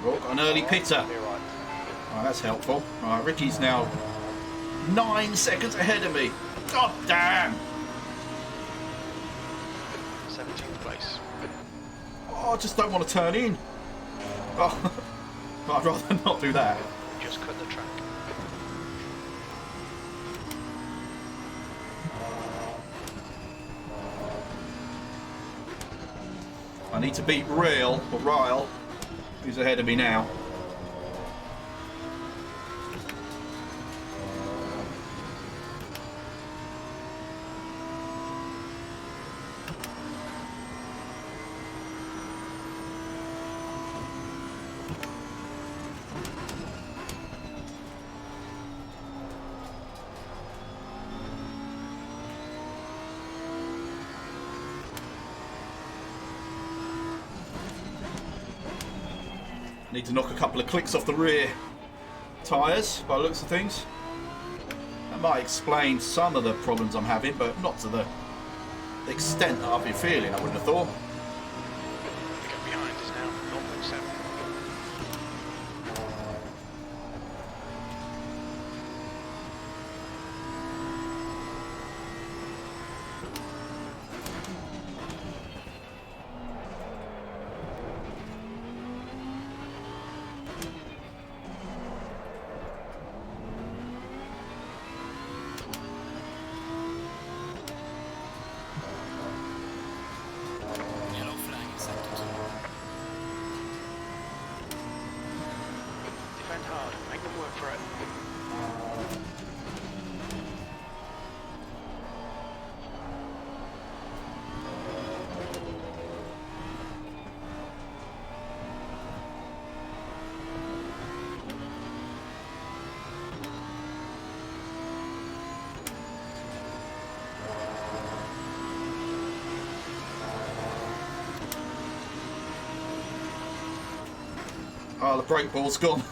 Oh, got an early pitter. Clear right. Oh, that's helpful. Right, Ricky's now 9 seconds ahead of me. God damn! 17th place. Oh, I just don't want to turn in. Oh, I'd rather not do that. Just cut the track. I need to beat Ryle, who's ahead of me now. Need to knock a couple of clicks off the rear tyres by the looks of things. That might explain some of the problems I'm having, but not to the extent that I've been feeling, I wouldn't have thought. The gap behind is now 0.7. Yellow flag in sector 2. Defend hard. Make them work for it. Oh, the brake ball's gone.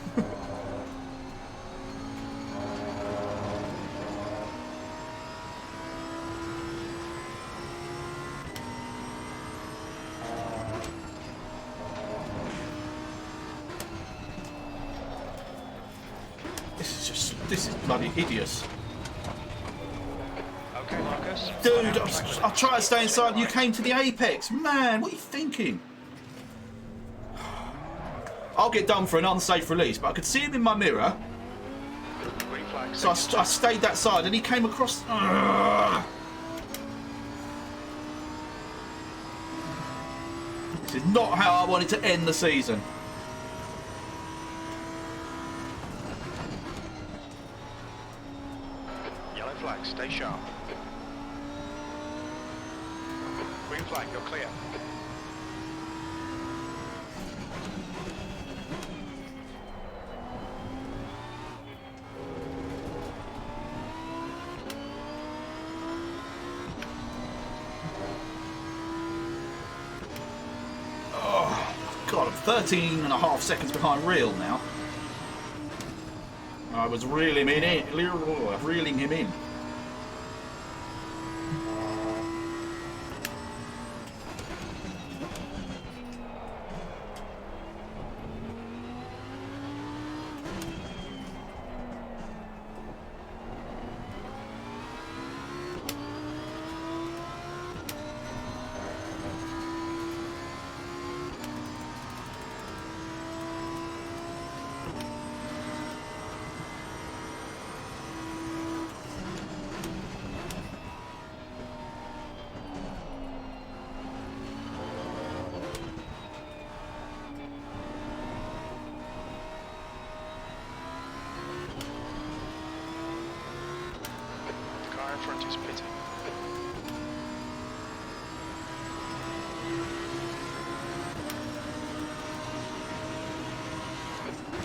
This is bloody hideous. Okay, Marcus. Dude, I tried to stay inside and you came to the apex. Man, what are you thinking? I'll get done for an unsafe release, but I could see him in my mirror, Green flag. so I stayed that side and he came across. Ugh. This is not how I wanted to end the season. stay sharp. Green flag, you're clear. God, I'm 13.5 seconds behind real now. I was reeling him in. In front is pitting.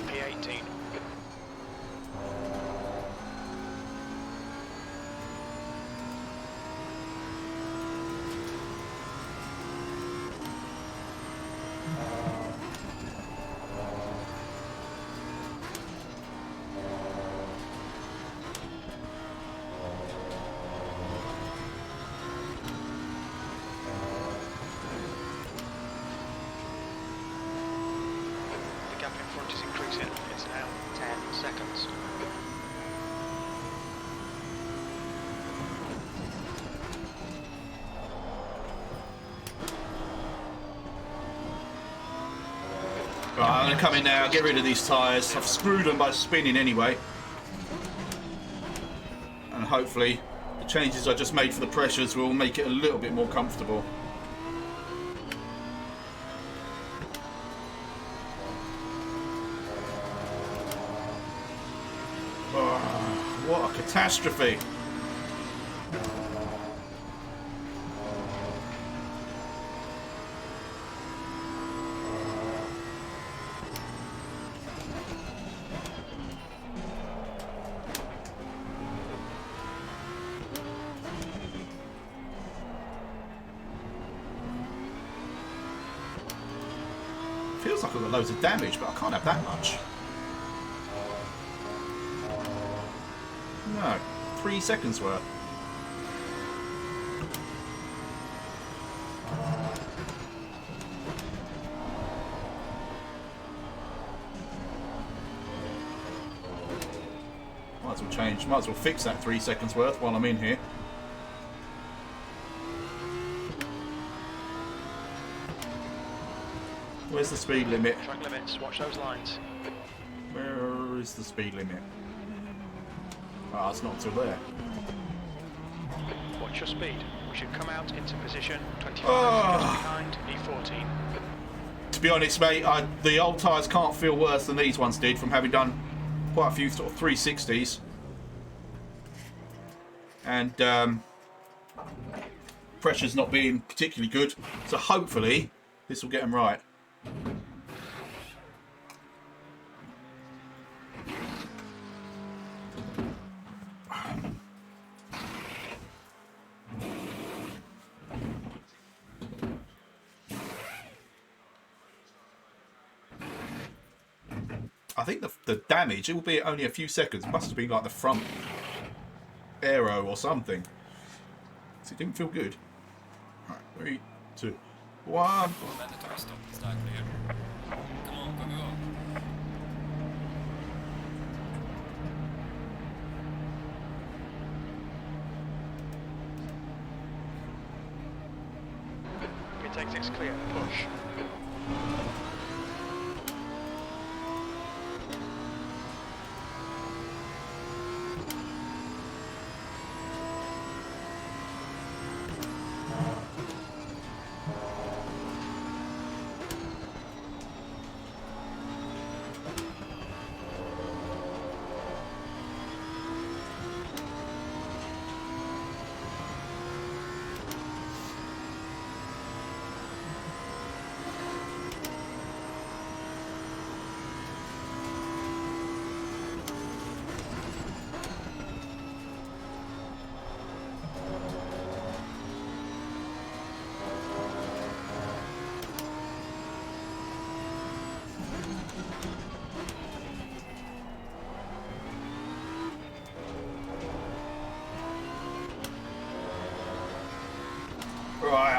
P18. The gap in front is increasing. It's now 10 seconds. Right, I'm going to come in now, get rid of these tyres. I've screwed them by spinning anyway. And hopefully the changes I just made for the pressures will make it a little bit more comfortable. Oh, what a catastrophe. Feels like I've got loads of damage, but I can't have that much. No, 3 seconds worth. Might as well change, might as well fix that 3 seconds worth while I'm in here. Where's the speed limit? Track limits, watch those lines. Where is the speed limit? Ah, it's not until there. Watch your speed. We should come out into position 25 just behind E14. To be honest, mate, the old tyres can't feel worse than these ones did from having done quite a few sort of 360s. And pressure's not being particularly good, so hopefully this will get them right. I think the damage, it will be only a few seconds, must have been like the front aero or something. So it didn't feel good. Right, 3, 2, 1. Mandatory stop. Start clear. Come on, go, go, go. P takes clear. Push.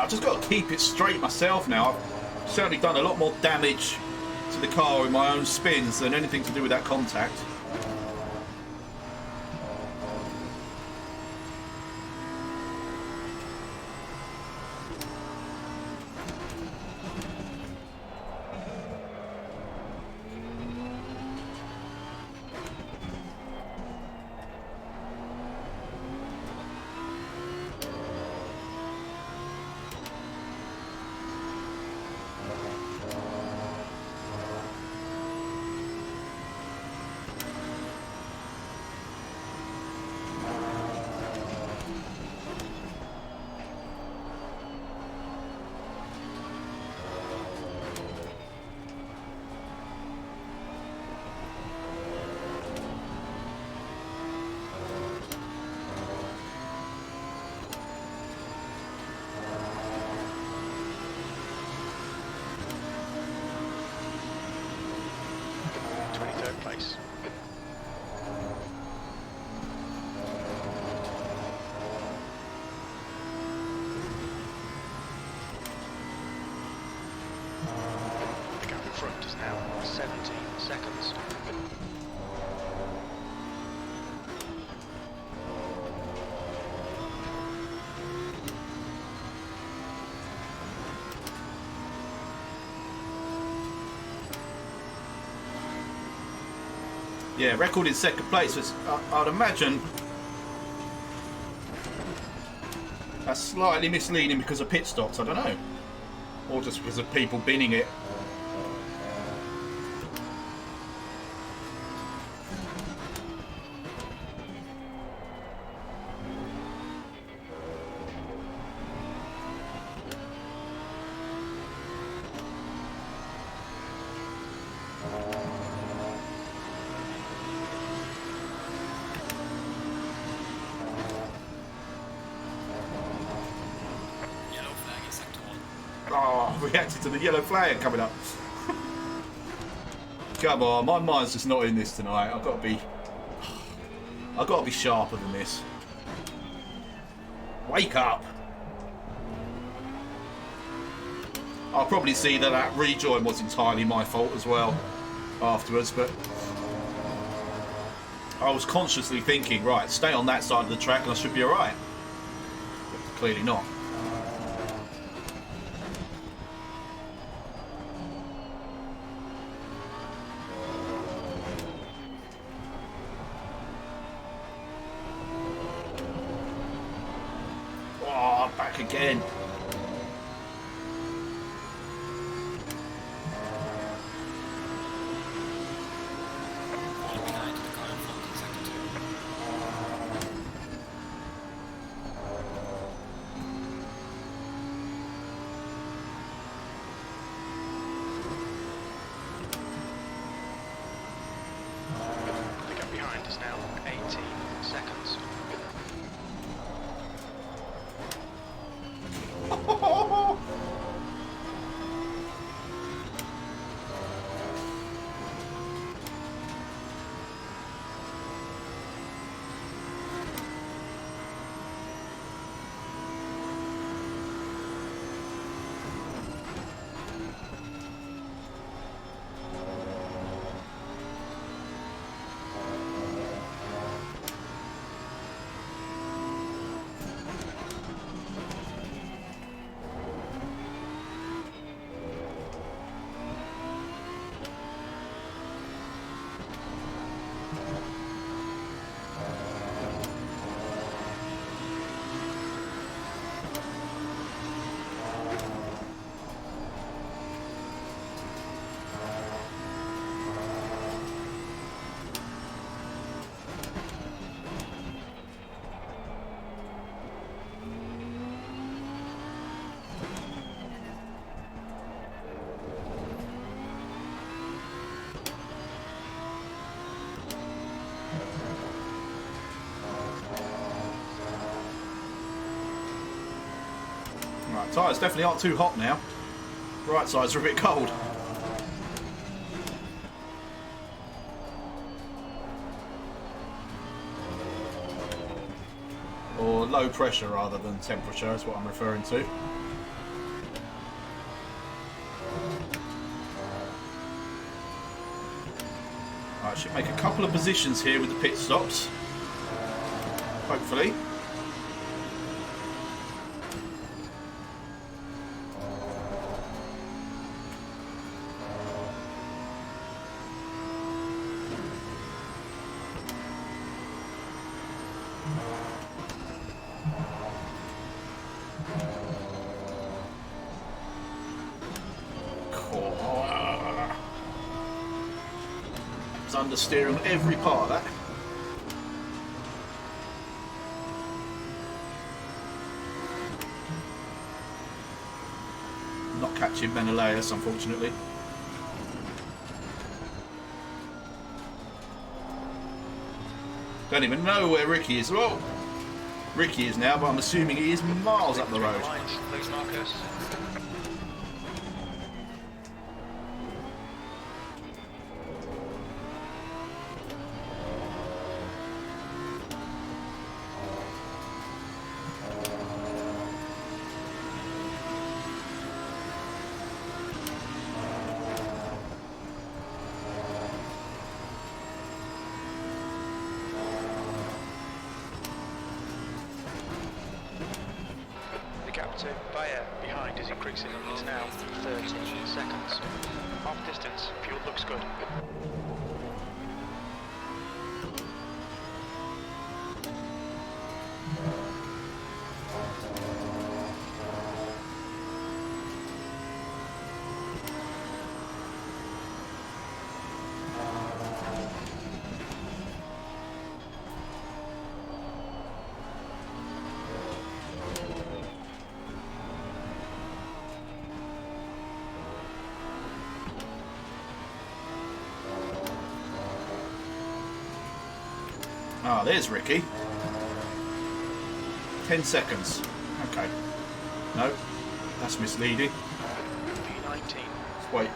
I've just got to keep it straight myself now. I've certainly done a lot more damage to the car with my own spins than anything to do with that contact. Place. The gap in front is now 17 seconds. Yeah, record in second place. I'd imagine that's slightly misleading because of pit stops. I don't know, or just because of people binning it. Oh, I reacted to the yellow flag coming up. Come on, my mind's just not in this tonight. I've got to be sharper than this. Wake up. I'll probably see that that rejoin was entirely my fault as well afterwards, but I was consciously thinking, right, stay on that side of the track and I should be alright. Clearly not. Oh, back again. The gap behind is now 18 seconds. Right, tyres definitely aren't too hot now. Right sides are a bit cold. Or low pressure rather than temperature is what I'm referring to. Right, should make a couple of positions here with the pit stops. Hopefully. Understeer on every part of that. Not catching Menelaus, unfortunately. Don't even know where Ricky is. Whoa! Ricky is now, but I'm assuming he is miles up the road. Please, Marcus. Bayer behind is increasing. It's now 13 seconds. Half distance, fuel looks good. Ah, there's Ricky. 10 seconds. Okay. No, that's misleading. P19.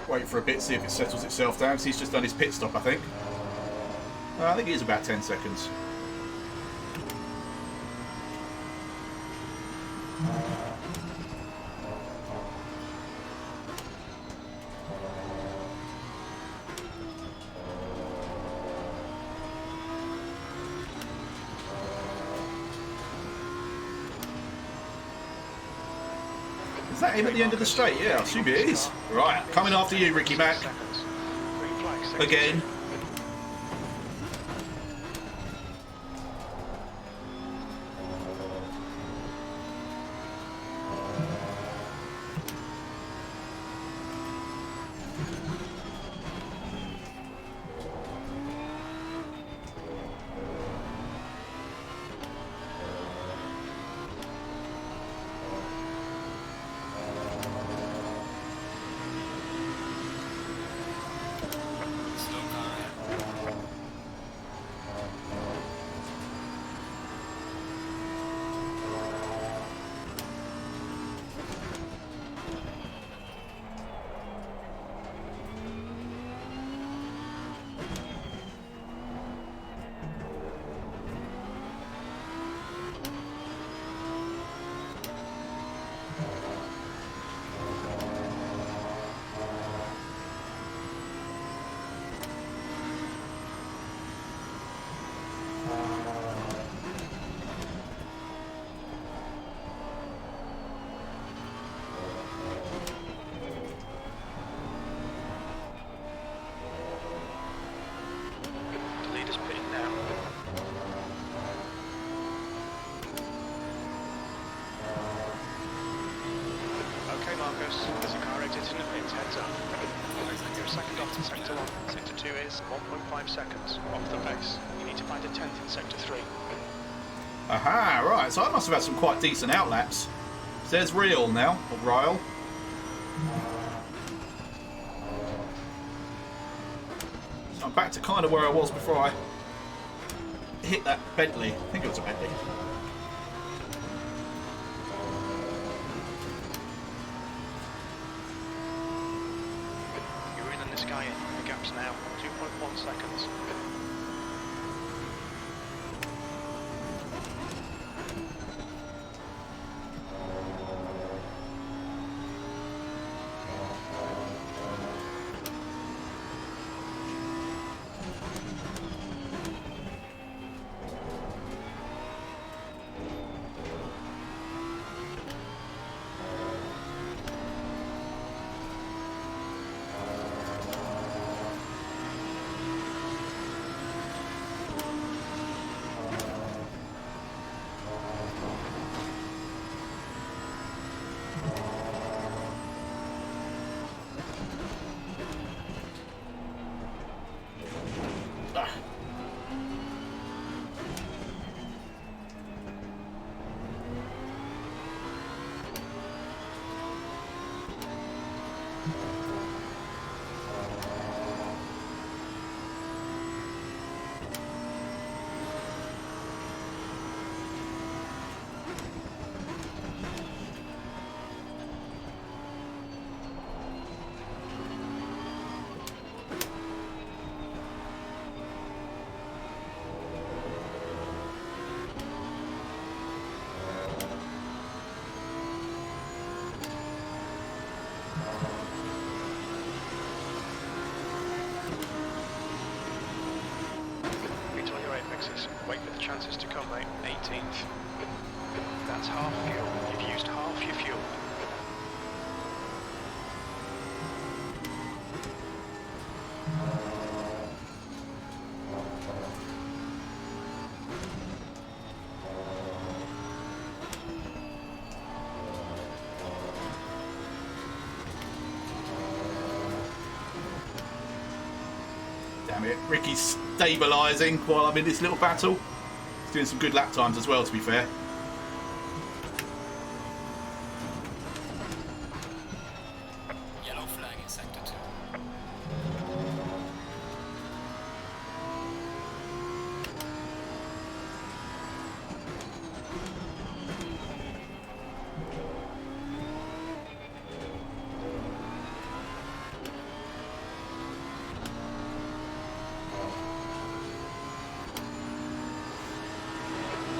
Wait for a bit, see if it settles itself down. 'Cause he's just done his pit stop, I think. I think it is about 10 seconds. Is that him at the end of the straight? Yeah, I assume it is. Right, coming after you, Ricky Mac. Again. There's a car exiting the pits, heads up. You're a second off to sector 1. Sector 2 is 1.5 seconds off the pace. You need to find a 10th in sector 3. Aha, right, so I must have had some quite decent outlaps. Says real now, or Ryle. So I'm back to kind of where I was before I hit that Bentley. I think it was a Bentley. You're in on this guy in. The gap's now 2.1 seconds. chances to come, mate. 18th. That's half fuel. You've used half your fuel. Damn it, Ricky's stabilising while I'm in this little battle. He's doing some good lap times as well, to be fair. Yellow flag in sector 2.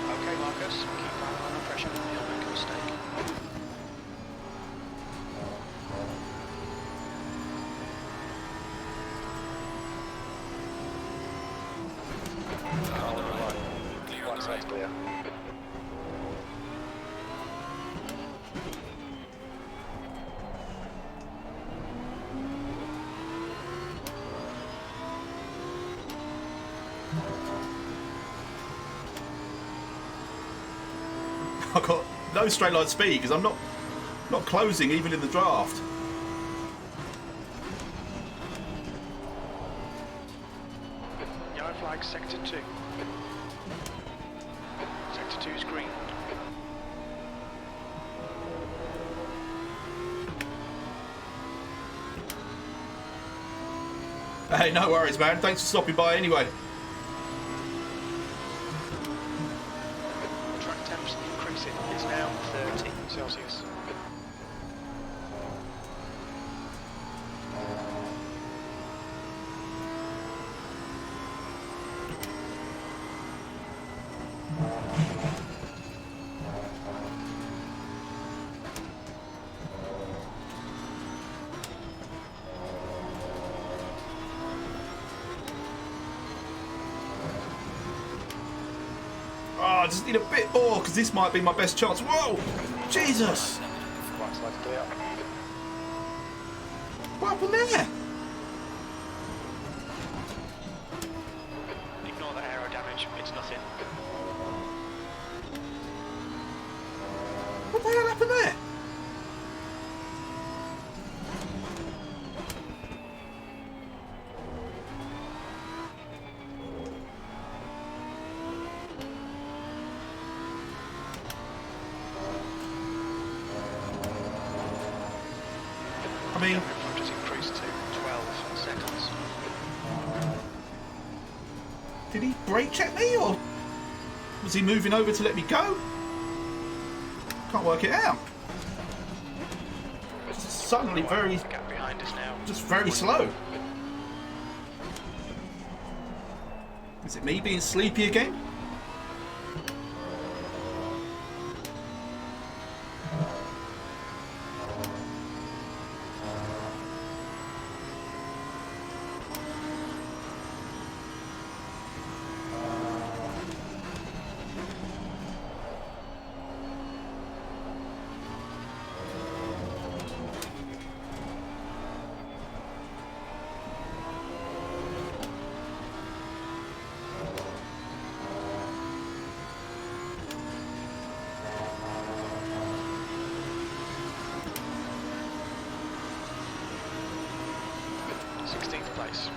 Okay, Marcus, keep firing under pressure. You'll make a mistake. Car on the right. Clear on Right the side's right. clear. I've got no straight line speed because I'm not closing even in the draft. Yellow flag, sector 2. Sector 2 is green. Hey, no worries, man. Thanks for stopping by anyway. Track temps increasing. It's now 30 Celsius. Oh, I just need a bit more because this might be my best chance. Whoa! Jesus! Right side's clear. What happened there? Ignore the aero damage, it's nothing. What the hell happened there? I mean, Just increased to 12 seconds. did he brake check me or was he moving over to let me go? Can't work it out. It's suddenly very, The gap behind us now. just very slow. Is it me being sleepy again? Place.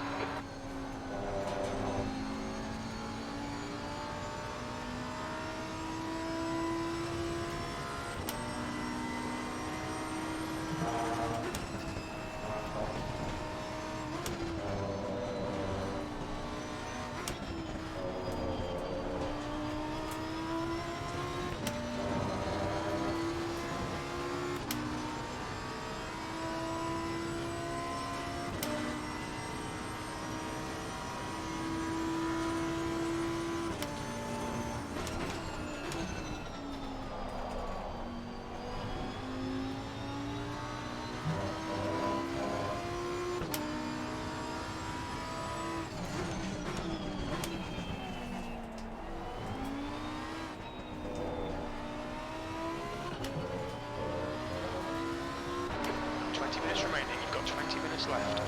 minutes remaining. You've got 20 minutes left.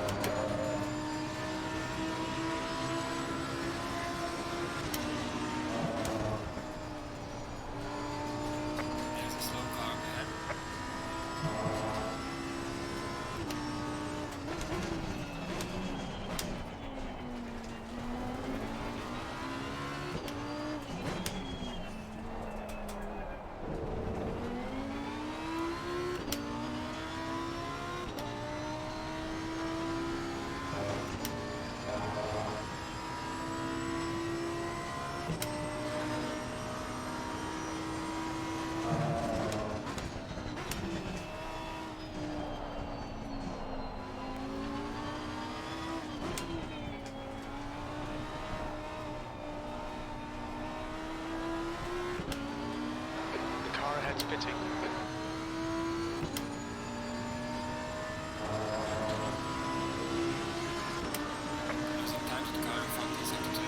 There's a slow car ahead. The car ahead's pitting. Sometimes the car in front is sector 2.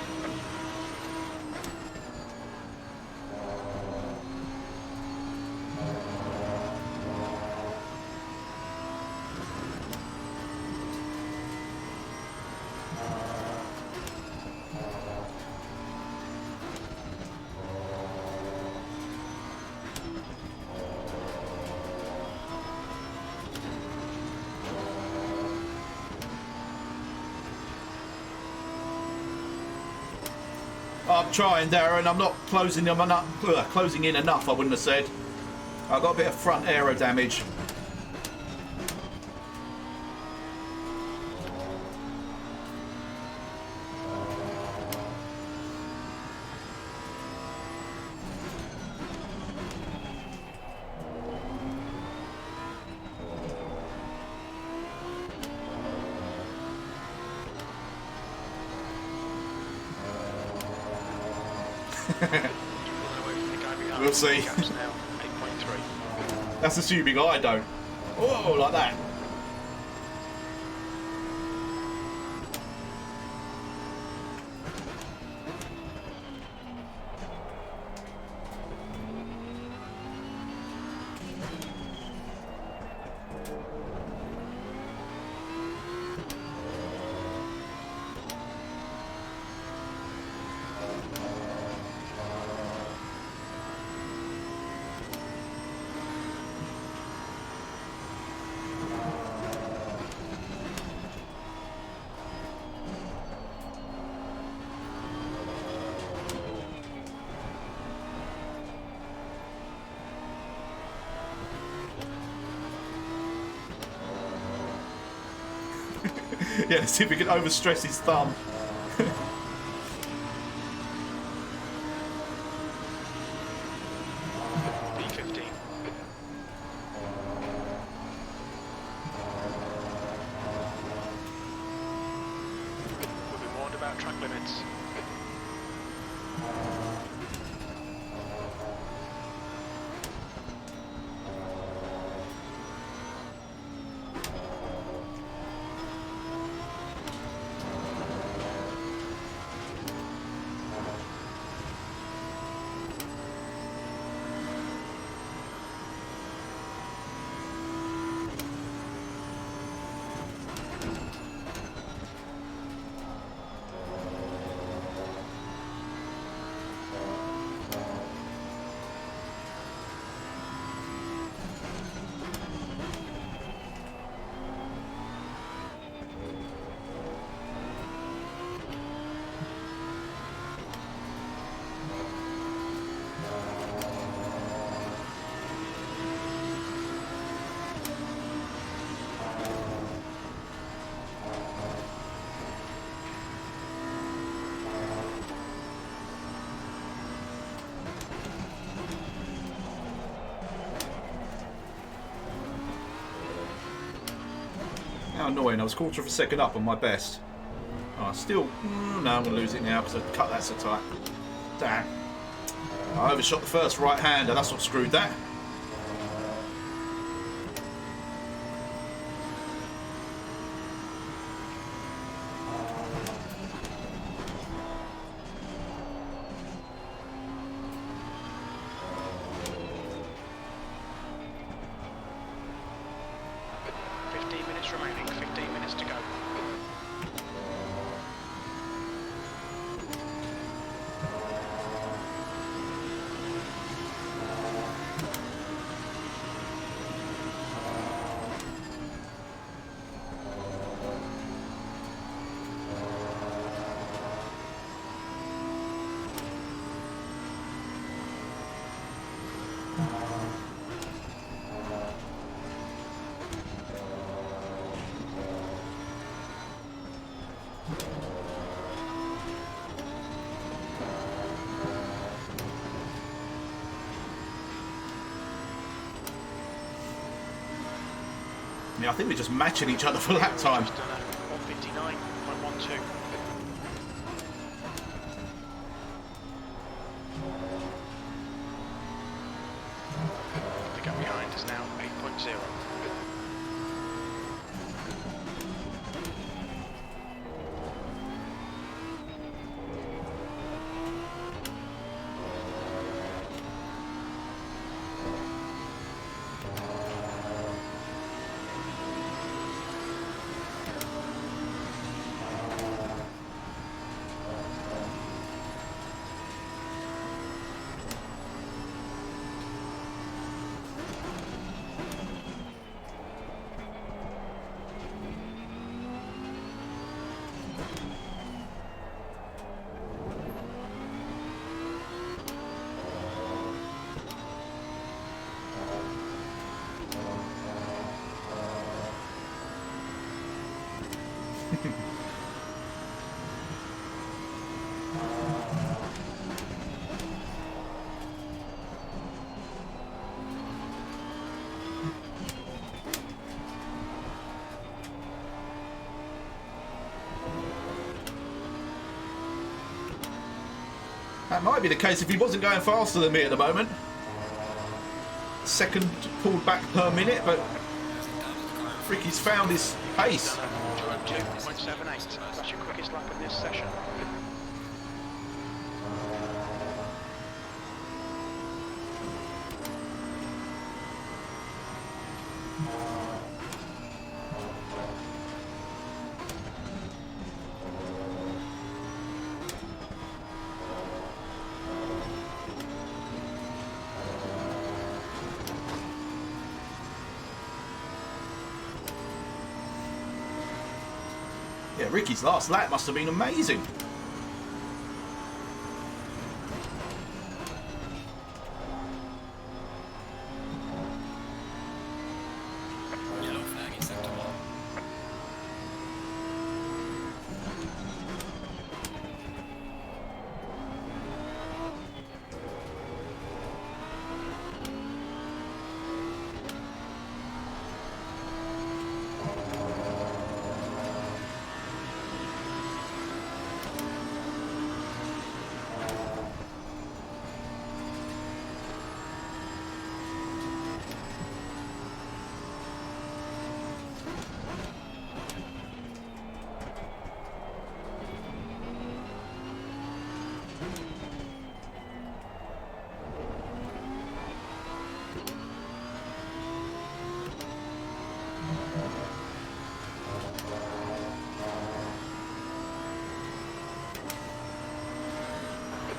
I'm trying, Darren. I'm not closing them enough. Closing in enough, I wouldn't have said. I've got a bit of front aero damage. We'll see. Gaps now, 8.3. That's assuming I don't. Oh, like that. Yeah, let's see if we can overstress his thumb. B15. We'll be warned about track limits. How annoying. I was quarter of a second up on my best. Oh, still... no, I'm going to lose it now because I cut that so tight. Damn. I overshot the first right-hander. That's what screwed that. Yeah, I think we're just matching each other for lap time. Just done a 159.12. The gap behind is now 8.0. That might be the case if he wasn't going faster than me at the moment. Second pulled back per minute, but Fricky's found his pace. 202.78. That's your quickest lap of this session. Yeah, Ricky's last lap must have been amazing. Yellow flag in sector 1.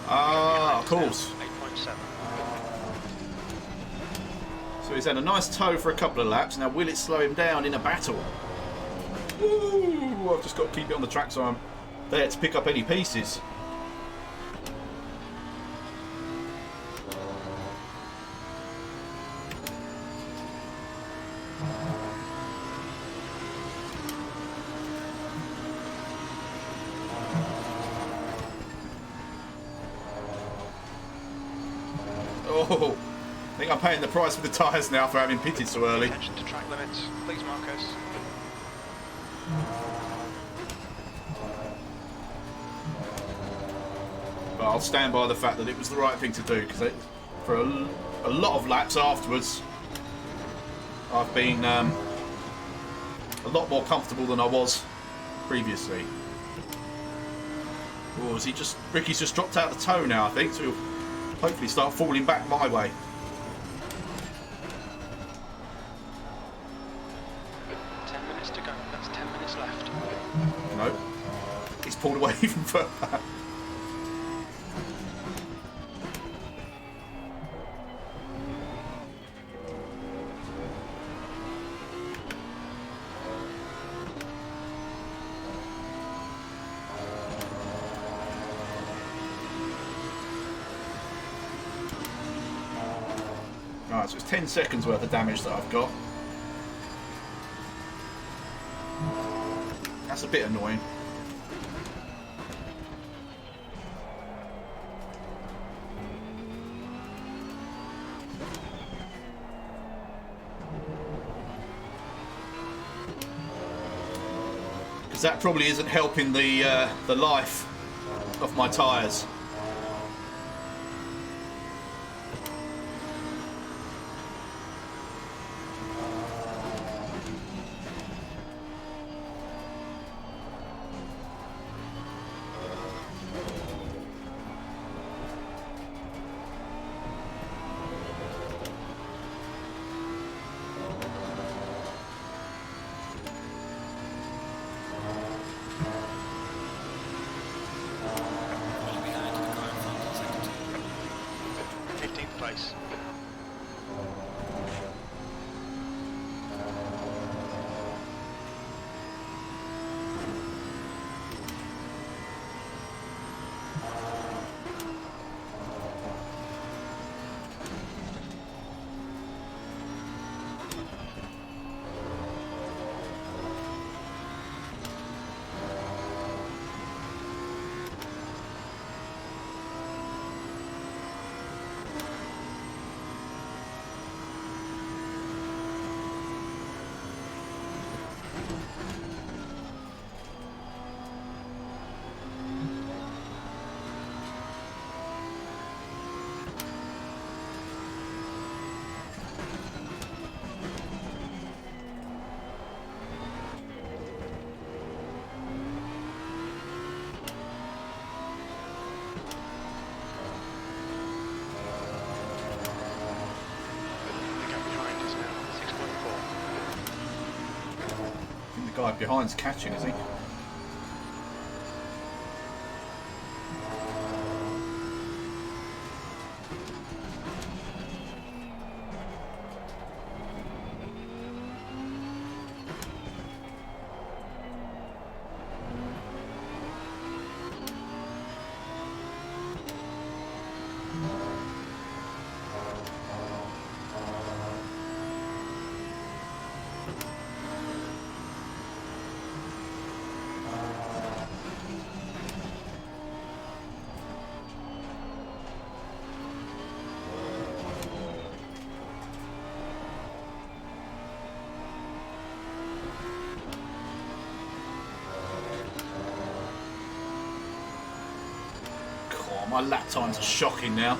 Ah, of course. 8.7. So he's had a nice tow for a couple of laps. Now will it slow him down in a battle? Woo! I've just got to keep it on the track so I'm there to pick up any pieces. Oh, I think I'm paying the price for the tyres now for having pitted so early. Attention to track limits, please, Marcus. But I'll stand by the fact that it was the right thing to do because for a lot of laps afterwards, I've been a lot more comfortable than I was previously. Oh, is he just? Ricky's just dropped out the toe now, I think, so he'll hopefully start falling back my way. 10 minutes to go. That's 10 minutes left. No, he's pulled away even further. Right, so it's 10 seconds worth of damage that I've got. That's a bit annoying. Because that probably isn't helping the life of my tyres. Falling behind the car in front in sector 2. 15th place. The gap behind is now 6.4. I think the guy behind's catching, is he? God, my lap times are shocking now.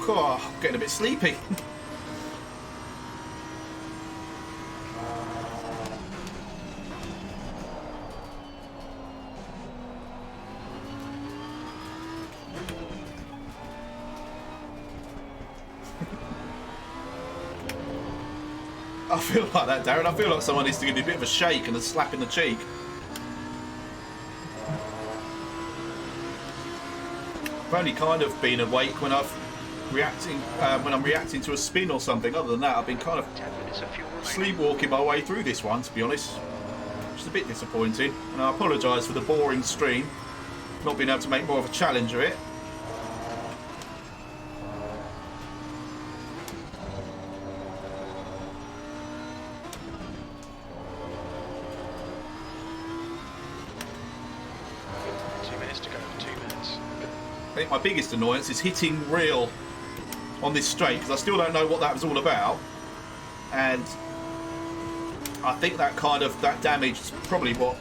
Oh, I'm getting a bit sleepy. I feel like that, Darren. I feel like someone needs to give me a bit of a shake and a slap in the cheek. I've only kind of been awake when I'm reacting to a spin or something. Other than that, I've been kind of 10 minutes of fuel remaining. sleepwalking my way through this one, to be honest. Which is a bit disappointing. And I apologise for the boring stream, not being able to make more of a challenge of it. I think my biggest annoyance is hitting real on this straight, because I still don't know what that was all about, and I think that damage is probably what,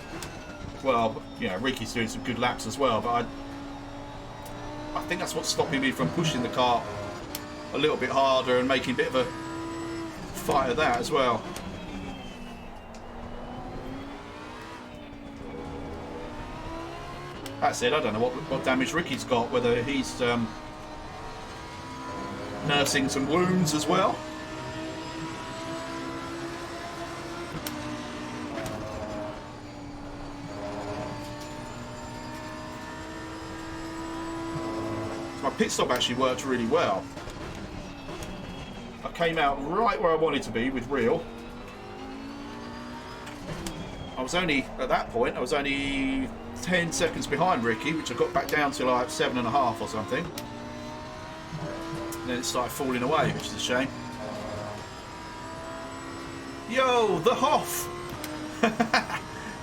well, you know, Ricky's doing some good laps as well, but I think that's what's stopping me from pushing the car a little bit harder and making a bit of a fight of that as well. That said, I don't know what damage Ricky's got, whether he's nursing some wounds as well. My pit stop actually worked really well. I came out right where I wanted to be with real. I was only, at that point, I was only 10 seconds behind Ricky, which I got back down to like 7.5 or something. And then it started falling away, which is a shame. Yo, the Hoff!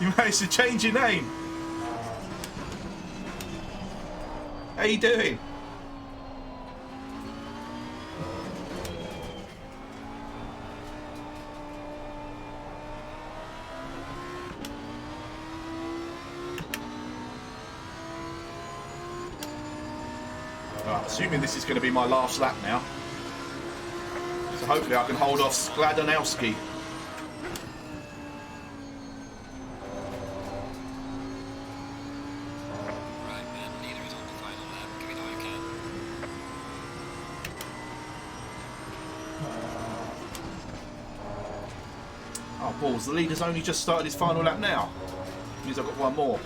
You managed to change your name. How you doing? Assuming this is going to be my last lap now, so hopefully I can hold off Skladanowski. Right, man, leader is on the final lap. Give it all you can. Oh, balls, the leader's only just started his final lap now. Means I've got one more.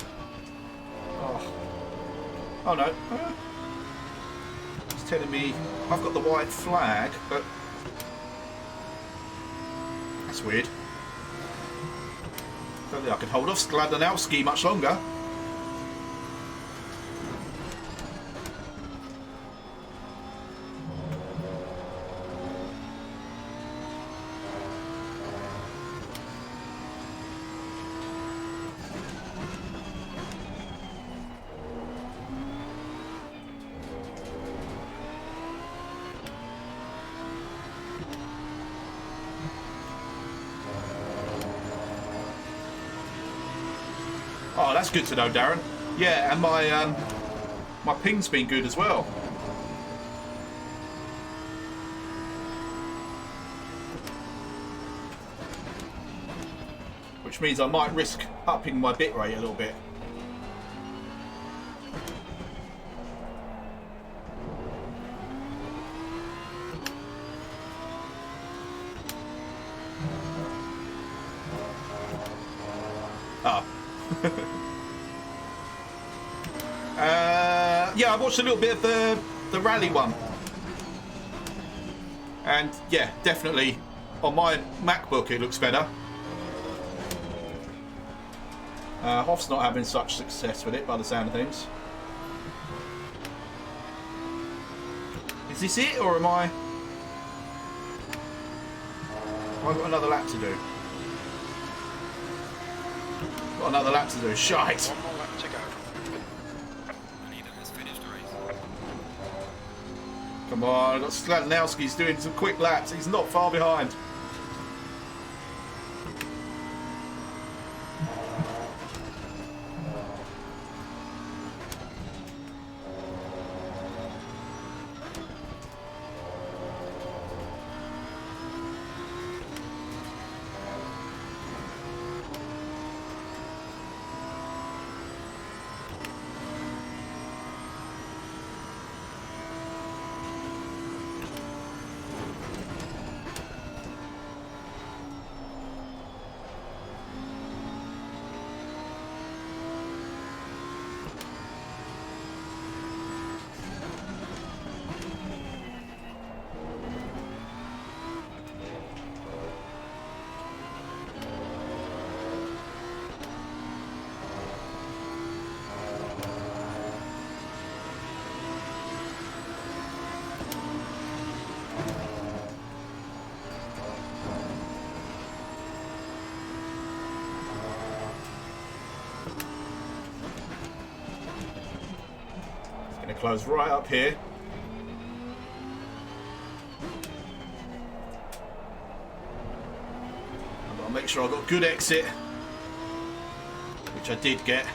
Oh no. It's telling me I've got the white flag, but that's weird. Don't think I can hold off Skladanowski much longer. Oh, that's good to know, Darren. Yeah, and my ping's been good as well. Which means I might risk upping my bit rate a little bit. Yeah, I watched a little bit of the rally one, and yeah, definitely on my MacBook it looks better. Hoff's not having such success with it by the sound of things. Is this it, or am I? Have I got another lap to do? Got another lap to do. Shite. One more lap to go. The leader has finished the race. Come on, I've got Skladanowski's doing some quick laps. He's not far behind. close right up here. I've got to make sure I've got a good exit, which I did get.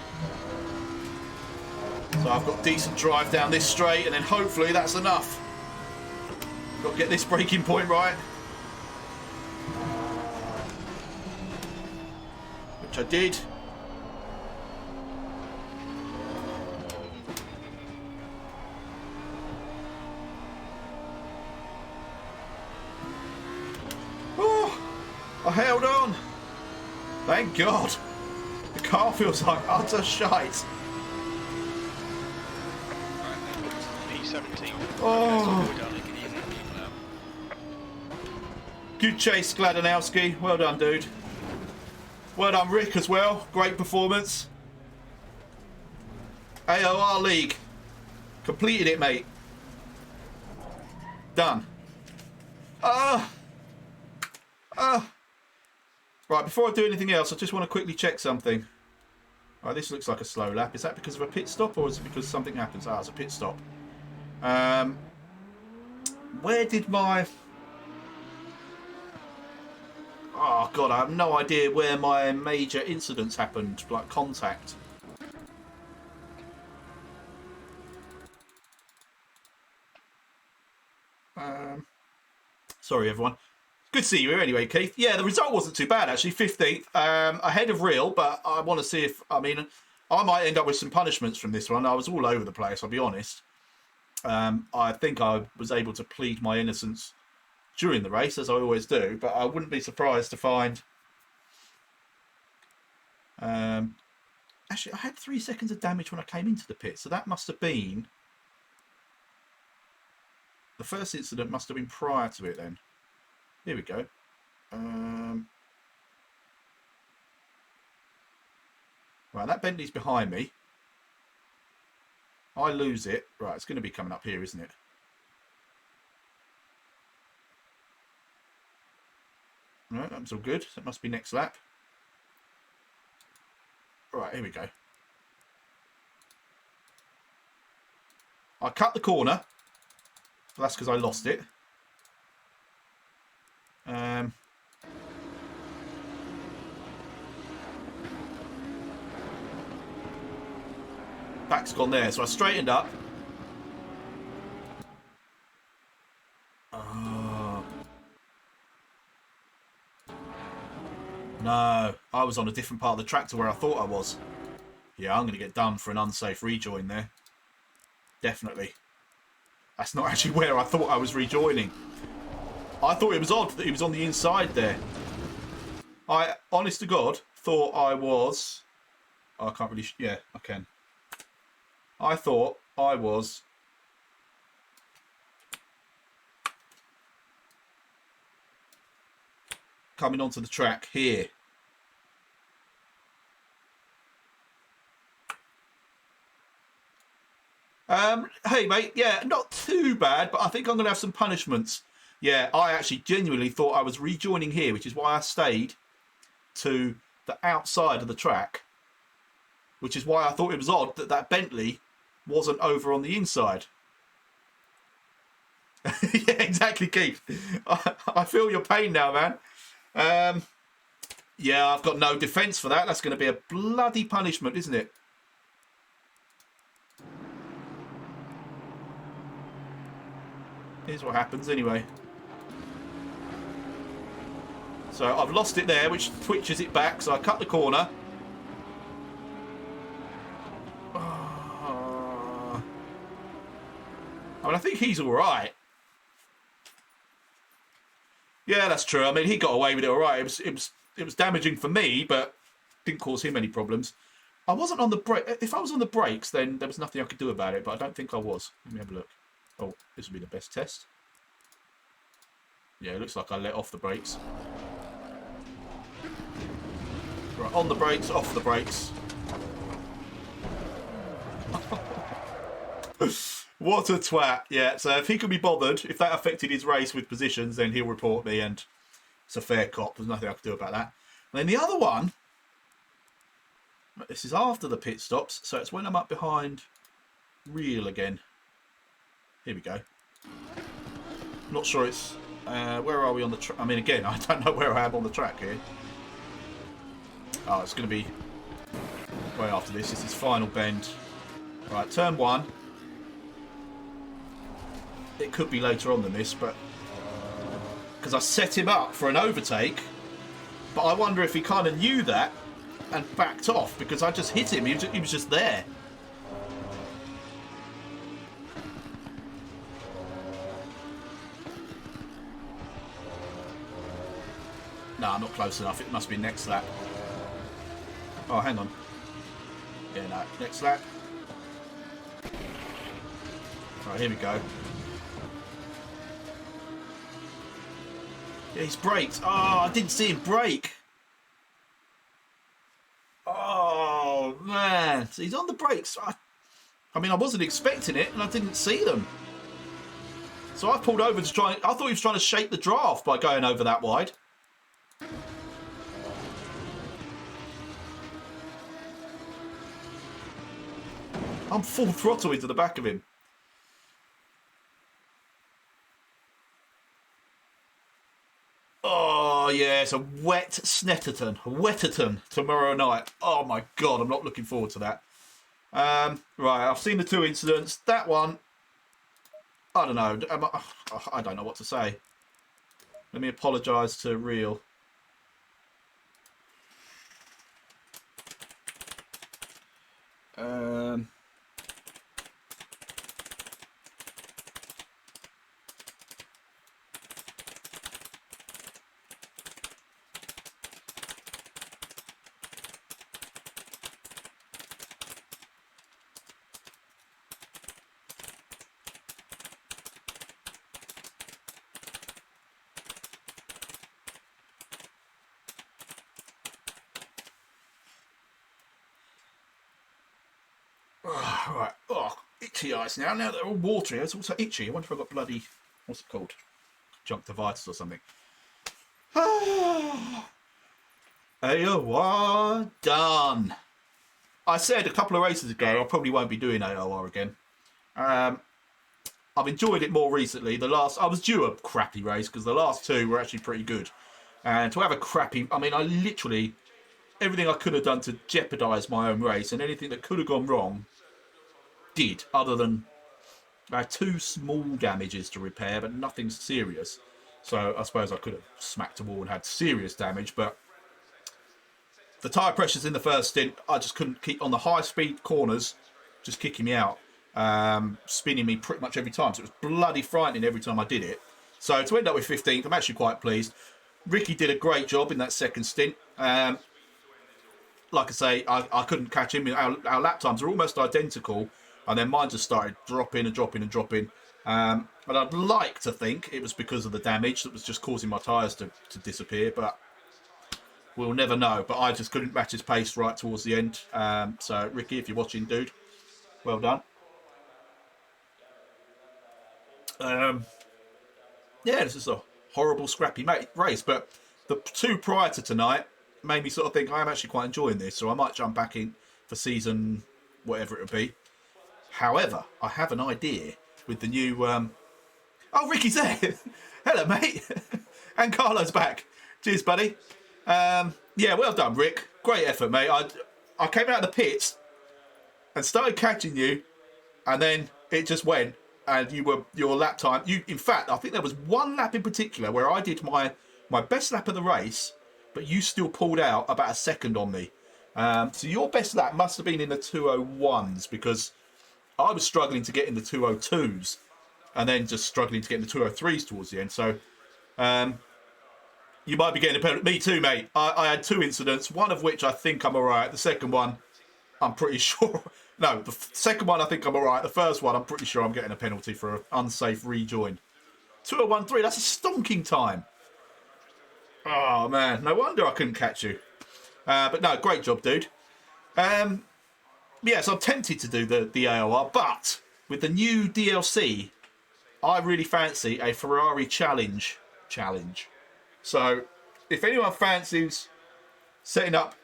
So I've got decent drive down this straight, and then hopefully that's enough. Got to get this braking point right. Which I did. Oh, I held on. Thank God. The car feels like utter shite. P17. Oh. Take it easy, people. Good chase, Gladanowski. Well done, dude. Well done, Rick, as well. Great performance. AOR League. Completed it, mate. Done. Right, before I do anything else, I just want to quickly check something. Right, this looks like a slow lap. Is that because of a pit stop, or is it because something happens? Ah, it's a pit stop. Where did my... Oh, God, I have no idea where my major incidents happened, like contact. Sorry, everyone. Good to see you here anyway, Keith. Yeah, the result wasn't too bad, actually. 15th, ahead of Real, but I want to see if... I mean, I might end up with some punishments from this one. I was all over the place, I'll be honest. I think I was able to plead my innocence during the race, as I always do, but I wouldn't be surprised to find... Actually, I had 3 seconds of damage when I came into the pit, so that must have been... The first incident must have been prior to it then. Here we go. Right, that Bentley's behind me. I lose it. Right, it's going to be coming up here, isn't it? Right, that was all good. That must be next lap. Right, here we go. I cut the corner. That's because I lost it. Back's gone there, so I straightened up. No, I was on a different part of the track to where I thought I was. Yeah, I'm going to get done for an unsafe rejoin there. Definitely. That's not actually where I thought I was rejoining. I thought it was odd that he was on the inside there. I, honest to God, thought I was... Oh, I can't really... Yeah, I can. I thought I was... coming onto the track here. Hey, mate, yeah, not too bad, but I think I'm going to have some punishments. Yeah, I actually genuinely thought I was rejoining here, which is why I stayed to the outside of the track, which is why I thought it was odd that that Bentley wasn't over on the inside. Yeah, exactly, Keith. I feel your pain now, man. Yeah, I've got no defence for that. That's going to be a bloody punishment, isn't it? Here's what happens anyway. So I've lost it there, which twitches it back. So I cut the corner. I mean, I think he's all right. Yeah, that's true. I mean, he got away with it all right. It was damaging for me, but didn't cause him any problems. I wasn't on the brake. If I was on the brakes, then there was nothing I could do about it. But I don't think I was. Let me have a look. Oh, this will be the best test. Yeah, it looks like I let off the brakes. Right, on the brakes, off the brakes. What a twat. Yeah, so if he could be bothered, if that affected his race with positions, then he'll report me and it's a fair cop. There's nothing I can do about that. And then the other one, this is after the pit stops, so it's when I'm up behind Real again. Here we go. Not sure it's... where are we on the track? I mean, again, I don't know where I am on the track here. Oh, it's going to be way after this. This is final bend. Right, turn 1. It could be later on than this, but... because I set him up for an overtake, but I wonder if he kind of knew that and backed off, because I just hit him. He was just there. No, I'm not close enough. It must be next lap. Oh, hang on. Yeah, no, next lap. Right, here we go. Yeah, he's braked. Oh, I didn't see him brake. Oh, man. So he's on the brakes. I mean, I wasn't expecting it, and I didn't see them. So I pulled over to try... I thought he was trying to shape the draft by going over that wide. I'm full throttle into the back of him. Oh, yeah, it's a wet Wetterton tomorrow night. Oh, my God, I'm not looking forward to that. Right, I've seen the 2 incidents. That one, I don't know. I don't know what to say. Let me apologise to Real. Right. Oh, itchy eyes now. Now they're all watery. It's also itchy. I wonder if I've got bloody... what's it called? Conjunctivitis or something. AOR done. I said a couple of races ago I probably won't be doing AOR again. I've enjoyed it more recently. I was due a crappy race because the last 2 were actually pretty good. And to have a crappy... I mean, I literally... everything I could have done to jeopardise my own race and anything that could have gone wrong did, other than I had 2 small damages to repair, but nothing serious. So I suppose I could have smacked a wall and had serious damage, but the tyre pressures in the first stint, I just couldn't keep on the high-speed corners, just kicking me out, spinning me pretty much every time. So it was bloody frightening every time I did it. So to end up with 15th, I'm actually quite pleased. Ricky did a great job in that second stint. Like I say, I couldn't catch him. Our lap times are almost identical, and then mine just started dropping and dropping and dropping. But I'd like to think it was because of the damage that was just causing my tyres to disappear, but we'll never know. But I just couldn't match his pace right towards the end. So, Ricky, if you're watching, dude, well done. Yeah, this is a horrible, scrappy race, but the 2 prior to tonight made me sort of think I am actually quite enjoying this, so I might jump back in for season whatever it will be. However, I have an idea with the new... Oh, Ricky's there! Hello, mate! And Carlo's back. Cheers, buddy. Yeah, well done, Rick. Great effort, mate. I came out of the pits and started catching you, and then it just went, and your lap time... In fact, I think there was one lap in particular where I did my best lap of the race, but you still pulled out about a second on me. So your best lap must have been in the 201s, because I was struggling to get in the 202s and then just struggling to get in the 203s towards the end. So you might be getting a penalty. Me too, mate. I had 2 incidents, one of which I think I'm all right. The second one, I'm pretty sure... No, the second one I think I'm all right. The first one, I'm pretty sure I'm getting a penalty for an unsafe rejoin. 201.3, that's a stonking time. Oh, man. No wonder I couldn't catch you. But no, great job, dude. Yeah, so I'm tempted to do the AOR, but with the new DLC, I really fancy a Ferrari challenge. So, if anyone fancies setting up,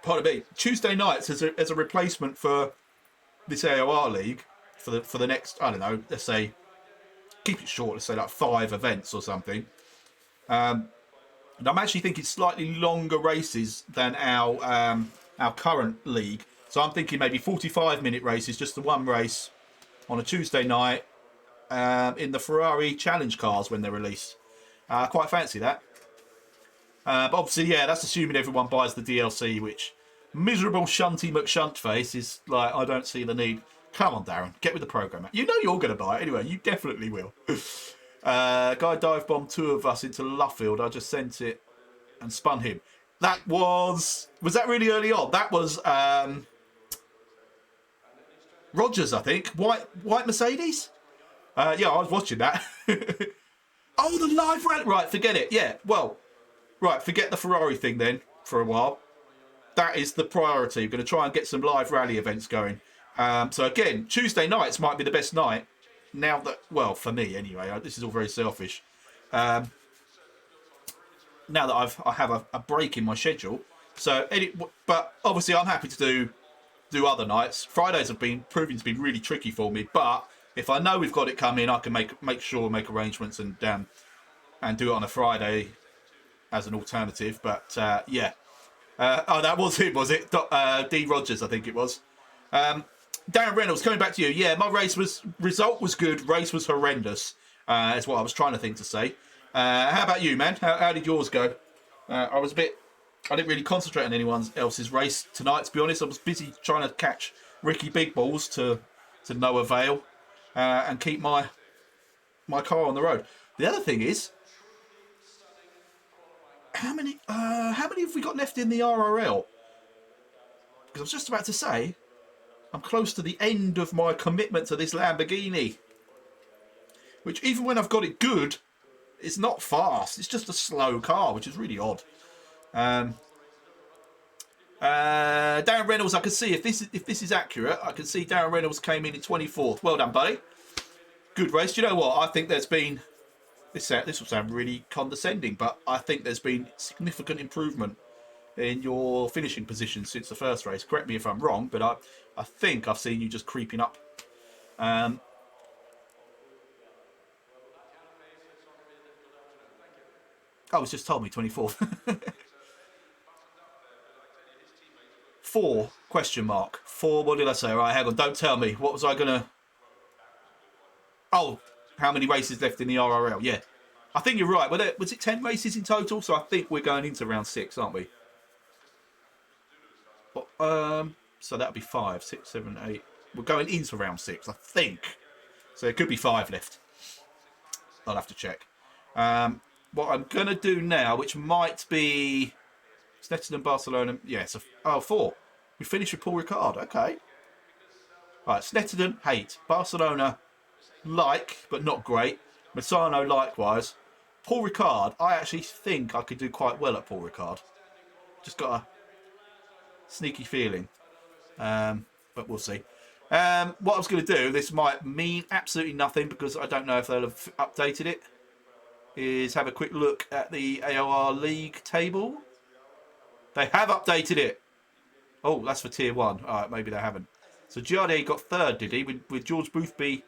pardon me, Tuesday nights as a replacement for this AOR League, for the next, I don't know, let's say, keep it short, let's say like 5 events or something. And I'm actually thinking slightly longer races than our current league. So I'm thinking maybe 45-minute races, just the one race on a Tuesday night in the Ferrari Challenge cars when they're released. Quite fancy that. But obviously, yeah, that's assuming everyone buys the DLC, which miserable Shunty McShuntface is like, I don't see the need. Come on, Darren, get with the program. You know you're going to buy it anyway. You definitely will. Guy dive bombed 2 of us into Luffield. I just sent it and spun him. That was that really early on? That was Rogers, I think. White Mercedes? Yeah, I was watching that. Oh, the live rally. Right, forget it. Yeah, well, right, forget the Ferrari thing then for a while. That is the priority. We're going to try and get some live rally events going. So again, Tuesday nights might be the best night. Now that, well, for me anyway, this is all very selfish. Now that I have a break in my schedule. So, but obviously I'm happy to do other nights. Fridays have been proving to be really tricky for me, but if I know we've got it coming, I can make arrangements and do it on a Friday as an alternative. But yeah. Oh, that was him, was it? D. Rogers, I think it was. Darren Reynolds, coming back to you. Yeah, my result was good. Race was horrendous. Is what I was trying to think to say. How about you, man? How did yours go? I didn't really concentrate on anyone else's race tonight, to be honest. I was busy trying to catch Ricky Big Balls to no avail and keep my car on the road. The other thing is, how many have we got left in the RRL? Because I was just about to say, I'm close to the end of my commitment to this Lamborghini. Which, even when I've got it good, it's not fast. It's just a slow car, which is really odd. Darren Reynolds, I can see, if this is accurate, I can see Darren Reynolds came in 24th. Well done, buddy. Good race. Do you know what? I think there's been... This will sound really condescending, but I think there's been significant improvement in your finishing position since the first race. Correct me if I'm wrong, but I think I've seen you just creeping up. Oh, it's just told me 24th. 4 question mark. 4. What did I say? All right, hang on. Don't tell me. What was I gonna? Oh, how many races left in the RRL? Yeah, I think you're right. Was it 10 races in total? So I think we're going into round 6, aren't we? So that'll be 5, 6, 7, 8. We're going into round 6, I think. So it could be 5 left. I'll have to check. What I'm going to do now, which might be Snetterton and Barcelona. Yeah, it's 4. We finished with Paul Ricard. Okay. All right, Snetterton, hate. Barcelona, like, but not great. Massano, likewise. Paul Ricard, I actually think I could do quite well at Paul Ricard. Just got a sneaky feeling. But we'll see. What I was going to do, this might mean absolutely nothing because I don't know if they'll have updated it, is have a quick look at the AOR League table. They have updated it. Oh, that's for Tier 1. All right, maybe they haven't. So Giardi got 3rd, did he? With George Boothby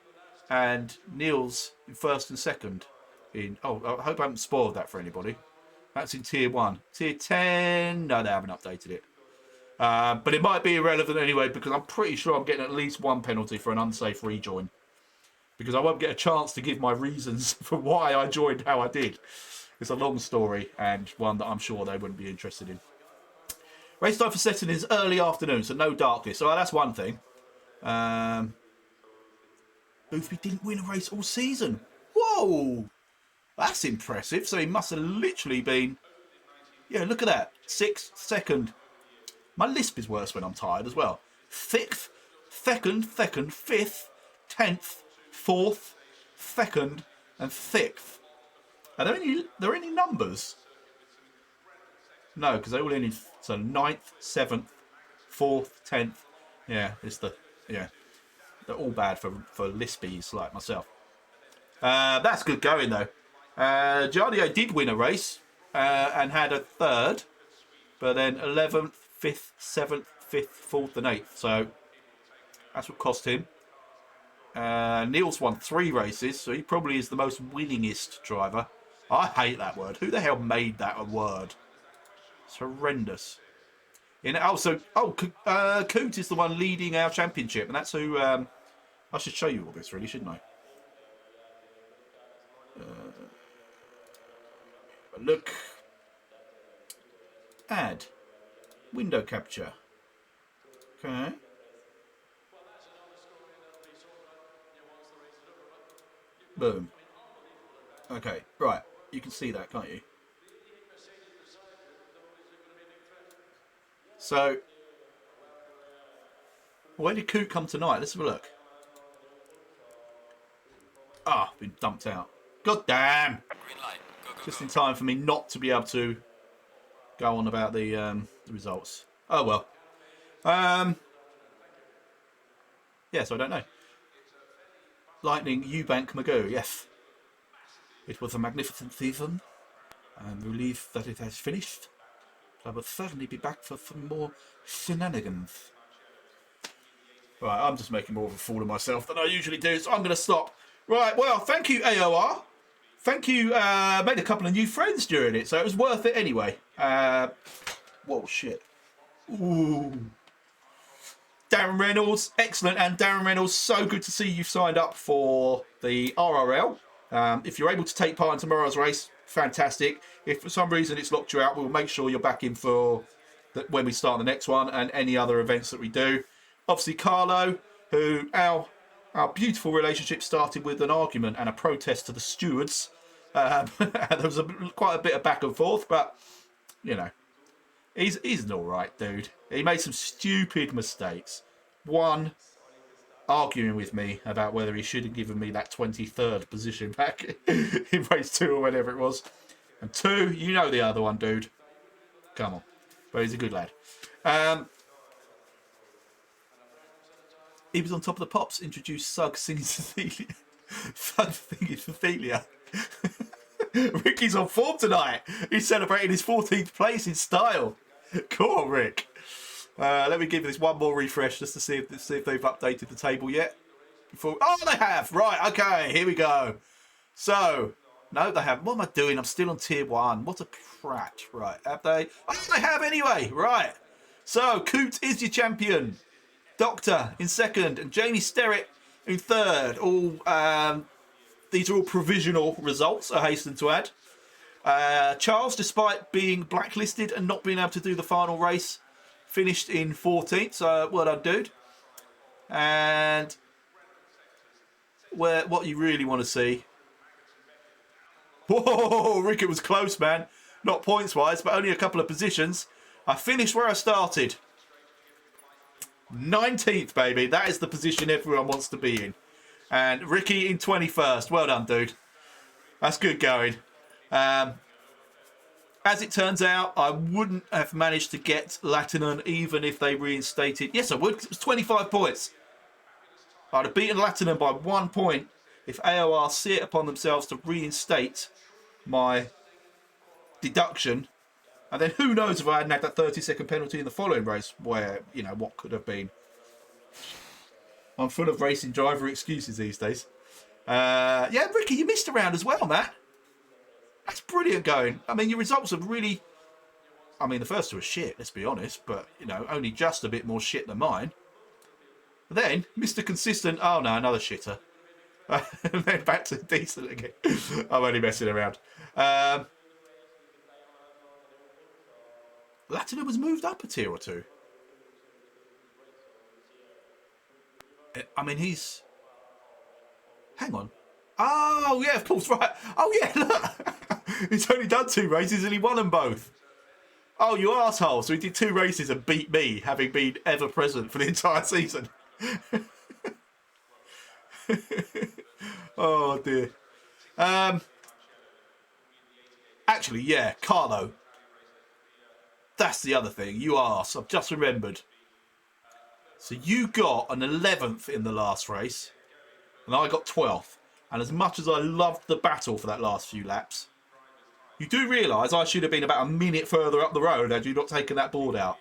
and Niels in 1st and 2nd. I hope I haven't spoiled that for anybody. That's in Tier 1. Tier 10, no, they haven't updated it. But it might be irrelevant anyway because I'm pretty sure I'm getting at least 1 penalty for an unsafe rejoin. Because I won't get a chance to give my reasons for why I joined how I did. It's a long story and one that I'm sure they wouldn't be interested in. Race time for setting is early afternoon, so no darkness. So that's one thing. Boothby didn't win a race all season. Whoa! That's impressive. So he must have literally been... Yeah, look at that. 6th, 2nd. My lisp is worse when I'm tired as well. 6th, 2nd, 5th, 10th, 4th, 2nd, and 6th. Are there any numbers? No, because they all end in... So 9th, 7th, 4th, 10th. Yeah, they're all bad for lispies like myself. That's good going though. Jardio did win a race and had a 3rd, but then 11th, 5th, 7th, 5th, 4th, and 8th. So that's what cost him. Neil's won 3 races, so he probably is the most winningest driver. I hate that word. Who the hell made that a word? It's horrendous. Coot is the one leading our championship, and that's who. I should show you all this, really, shouldn't I? Look. Add. Window capture. Okay. Boom. Okay, right. You can see that, can't you? So, where did Coot come tonight? Let's have a look. Ah, been dumped out. God damn! Green light. Go, go, Just go. in time for me not to be able to go on about the results. Oh well. Yeah, so I don't know. Lightning Magoo, yes. It was a magnificent season. I'm relieved that it has finished. I will certainly be back for some more shenanigans. Right, I'm just making more of a fool of myself than I usually do, so I'm going to stop. Right, well, thank you, AOR. Thank you, made a couple of new friends during it, so it was worth it anyway. Whoa, shit. Ooh. Darren Reynolds, excellent, and Darren Reynolds, so good to see you signed up for the RRL. If you're able to take part in tomorrow's race, fantastic. If for some reason it's locked you out, we'll make sure you're back in for when we start the next one and any other events that we do. Obviously, Carlo, who our beautiful relationship started with an argument and a protest to the stewards. There was quite a bit of back and forth, but you know, he's an all right dude. He made some stupid mistakes. One, arguing with me about whether he should have given me that 23rd position back in race 2 or whatever it was. And 2, you know the other one, dude. Come on. But he's a good lad. He was on top of the pops, introduced Sug singing Cecilia. Sug singing Cecilia. Ricky's on form tonight. He's celebrating his 14th place in style. Come on, Rick. Let me give this one more refresh just to see if they've updated the table yet. Oh, they have. Right, okay, here we go. So, no, they haven't. What am I doing? I'm still on tier 1. What a prat. Right, have they? Oh, they have anyway. Right. So, Coot is your champion. Doctor in 2nd and Jamie Sterrett in 3rd. All these are all provisional results, I hasten to add. Charles, despite being blacklisted and not being able to do the final race, finished in 14th, so well done, dude. And what you really want to see. Whoa, Rick, it was close, man. Not points-wise, but only a couple of positions. I finished where I started. 19th, baby. That is the position everyone wants to be in. And Ricky in 21st. Well done, dude. That's good going. As it turns out, I wouldn't have managed to get Latinan even if they reinstated. Yes, I would, 'cause it was 25 points. I'd have beaten Latinan by 1 point if AOR see it upon themselves to reinstate my deduction. And then who knows if I hadn't had that 30-second penalty in the following race where, you know, what could have been. I'm full of racing driver excuses these days. Yeah, Ricky, you missed a round as well, man. That's brilliant going. I mean, your results have really... I mean, the first 2 are shit, let's be honest. But, you know, only just a bit more shit than mine. Then, Mr. Consistent... Oh, no, another shitter. And then back to decent again. I'm only messing around. Latimer was moved up a tier or 2. I mean, he's... Hang on. Oh, yeah, of course, right. Oh, yeah, look. He's only done 2 races and he won them both. Oh, you arsehole. So he did 2 races and beat me, having been ever present for the entire season. Oh, dear. Actually, yeah, Carlo. That's the other thing. You arse. I've just remembered. So you got an 11th in the last race. And I got 12th. And as much as I loved the battle for that last few laps, you do realise I should have been about a minute further up the road had you not taken that board out.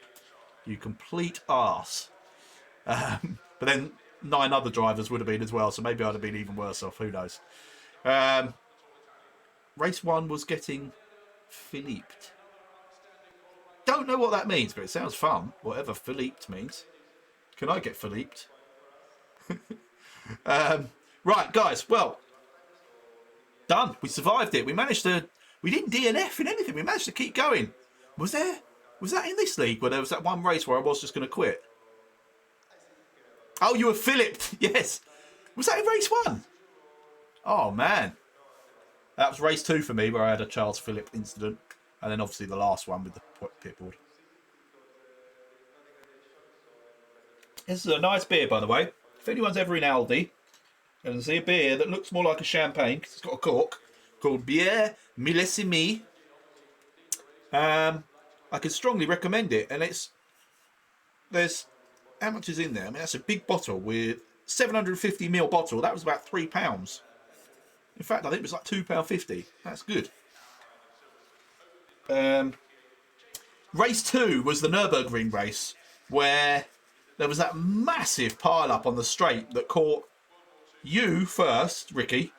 You complete arse. But then 9 other drivers would have been as well, so maybe I'd have been even worse off. Who knows? Race 1 was getting Philipped. Don't know what that means, but it sounds fun. Whatever Philipped means. Can I get Philipped? Right, guys. Well, done. We survived it. We managed to. We didn't DNF in anything. We managed to keep going. Was that in this league where there was that one race where I was just going to quit? Oh, you were Philipped. Yes. Was that in race 1? Oh, man. That was race 2 for me, where I had a Charles Phillip incident. And then obviously the last one with the pit board. This is a nice beer, by the way. If anyone's ever in Aldi and see a beer that looks more like a champagne, because it's got a cork, called Bière Millésime, I can strongly recommend it. And there's, how much is in there? I mean, that's a big bottle with 750ml bottle. That was about £3. In fact, I think it was like £2.50. That's good. Race 2 was the Nürburgring race, where there was that massive pile up on the straight that caught you first, Ricky,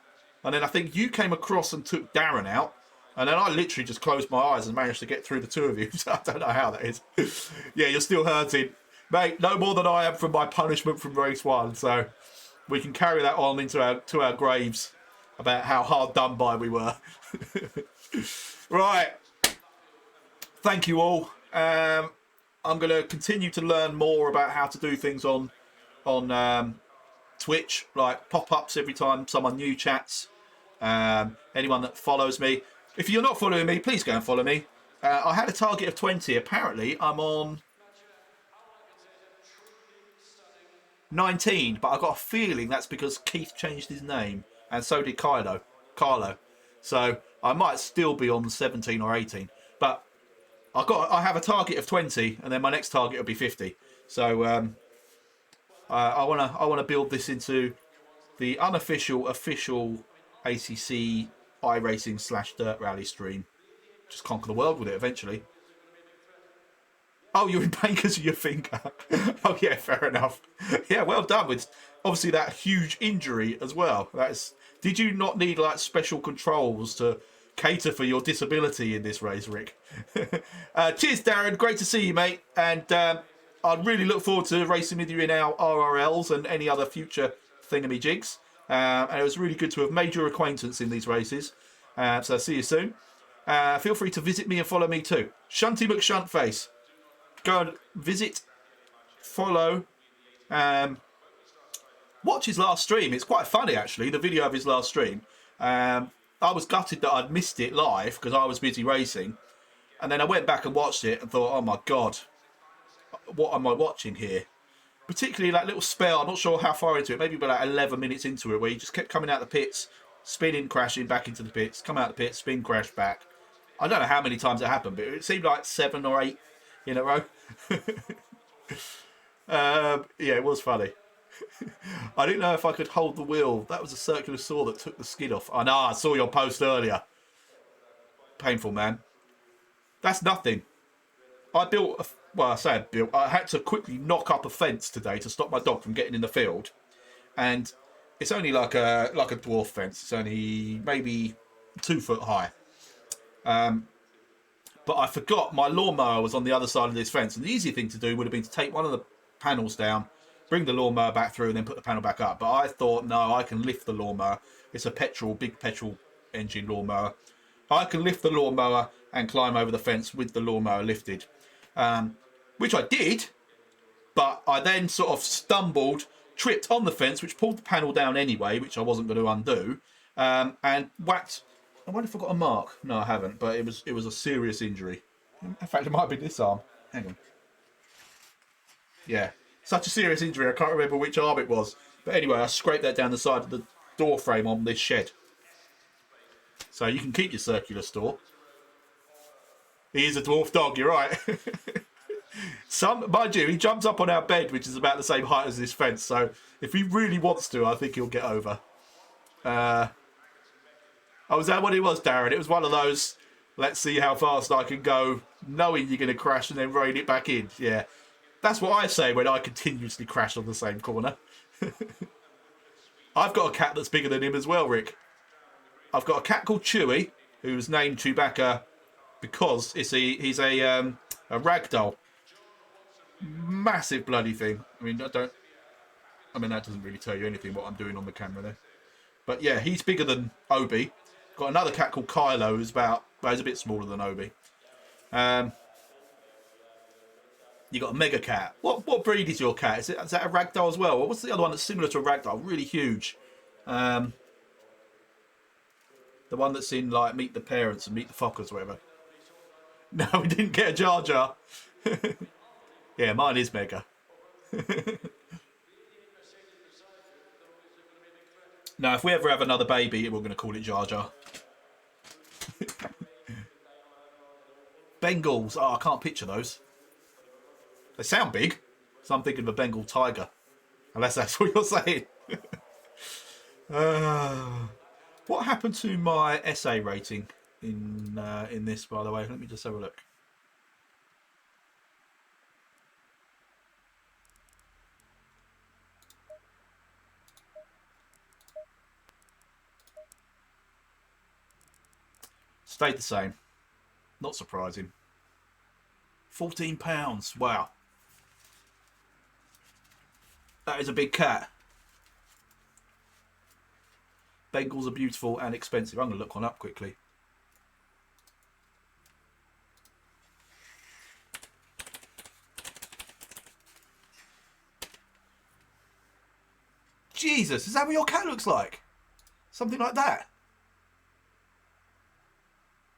and then I think you came across and took Darren out, and then I literally just closed my eyes and managed to get through the two of you. So I don't know how that is. Yeah, you're still hurting, mate. No more than I am from my punishment from race 1. So we can carry that on into our graves about how hard done by we were. Right. Thank you all. I'm going to continue to learn more about how to do things on Twitch, like pop-ups every time someone new chats. Anyone that follows me. If you're not following me, please go and follow me. I had a target of 20. Apparently, I'm on 19, but I've got a feeling that's because Keith changed his name, and so did Carlo. So I might still be on 17 or 18, but I have a target of 20, and then my next target will be 50. So I wanna build this into the unofficial official ACC iRacing / Dirt Rally stream. Just conquer the world with it eventually. Oh, you're in pain because of your finger. Oh yeah, fair enough. Yeah, well done with obviously that huge injury as well. Did you not need like special controls to cater for your disability in this race, Rick? Cheers, Darren. Great to see you, mate. And I'd really look forward to racing with you in our RRLs and any other future thingamajigs. And it was really good to have made your acquaintance in these races. So I'll see you soon. Feel free to visit me and follow me too. Shunty McShuntface. Go and visit, follow, watch his last stream. It's quite funny, actually, the video of his last stream. I was gutted that I'd missed it live because I was busy racing. And then I went back and watched it and thought, oh my God, what am I watching here? Particularly that little spell, I'm not sure how far into it, maybe about 11 minutes into it, where he just kept coming out the pits, spinning, crashing, back into the pits, come out the pits, spin, crash, back. I don't know how many times it happened, but it seemed like 7 or 8 in a row. Yeah, it was funny. I didn't know if I could hold the wheel. That was a circular saw that took the skid off. I know, I saw your post earlier. Painful, man. That's nothing. I had to quickly knock up a fence today to stop my dog from getting in the field. And it's only like a dwarf fence. It's only maybe 2 foot high. But I forgot my lawnmower was on the other side of this fence. And the easy thing to do would have been to take one of the panels down, bring the lawnmower back through, and then put the panel back up. But I thought, no, I can lift the lawnmower. It's a big petrol engine lawnmower. I can lift the lawnmower and climb over the fence with the lawnmower lifted. Which I did, but I then sort of stumbled, tripped on the fence, which pulled the panel down anyway, which I wasn't going to undo, and whacked. I wonder if I got a mark. No, I haven't, but it was a serious injury. In fact, it might be this arm. Hang on. Yeah, such a serious injury, I can't remember which arm it was. But anyway, I scraped that down the side of the door frame on this shed. So you can keep your circular store. He is a dwarf dog, you're right. Mind you, he jumps up on our bed, which is about the same height as this fence. So if he really wants to, I think he'll get over. Was that what it was, Darren? It was one of those, let's see how fast I can go, knowing you're going to crash and then rein it back in. Yeah, that's what I say when I continuously crash on the same corner. I've got a cat that's bigger than him as well, Rick. I've got a cat called Chewy, who's named Chewbacca because he's a ragdoll. Massive bloody thing. I mean, that doesn't really tell you anything what I'm doing on the camera there. But yeah, he's bigger than Obi. Got another cat called Kylo, who's he's a bit smaller than Obi. You got a mega cat. What breed is your cat? Is that a ragdoll as well? Or what's the other one that's similar to a ragdoll? Really huge. The one that's in like Meet the Parents and Meet the Fockers, or whatever. No, we didn't get a Jar Jar. Yeah, mine is mega. Now, if we ever have another baby, we're going to call it Jar Jar. Bengals. Oh, I can't picture those. They sound big, so I'm thinking of a Bengal tiger. Unless that's what you're saying. What happened to my essay rating in this, by the way? Let me just have a look. Stayed the same. Not surprising. £14. Wow. That is a big cat. Bengals are beautiful and expensive. I'm going to look one up quickly. Jesus, is that what your cat looks like? Something like that.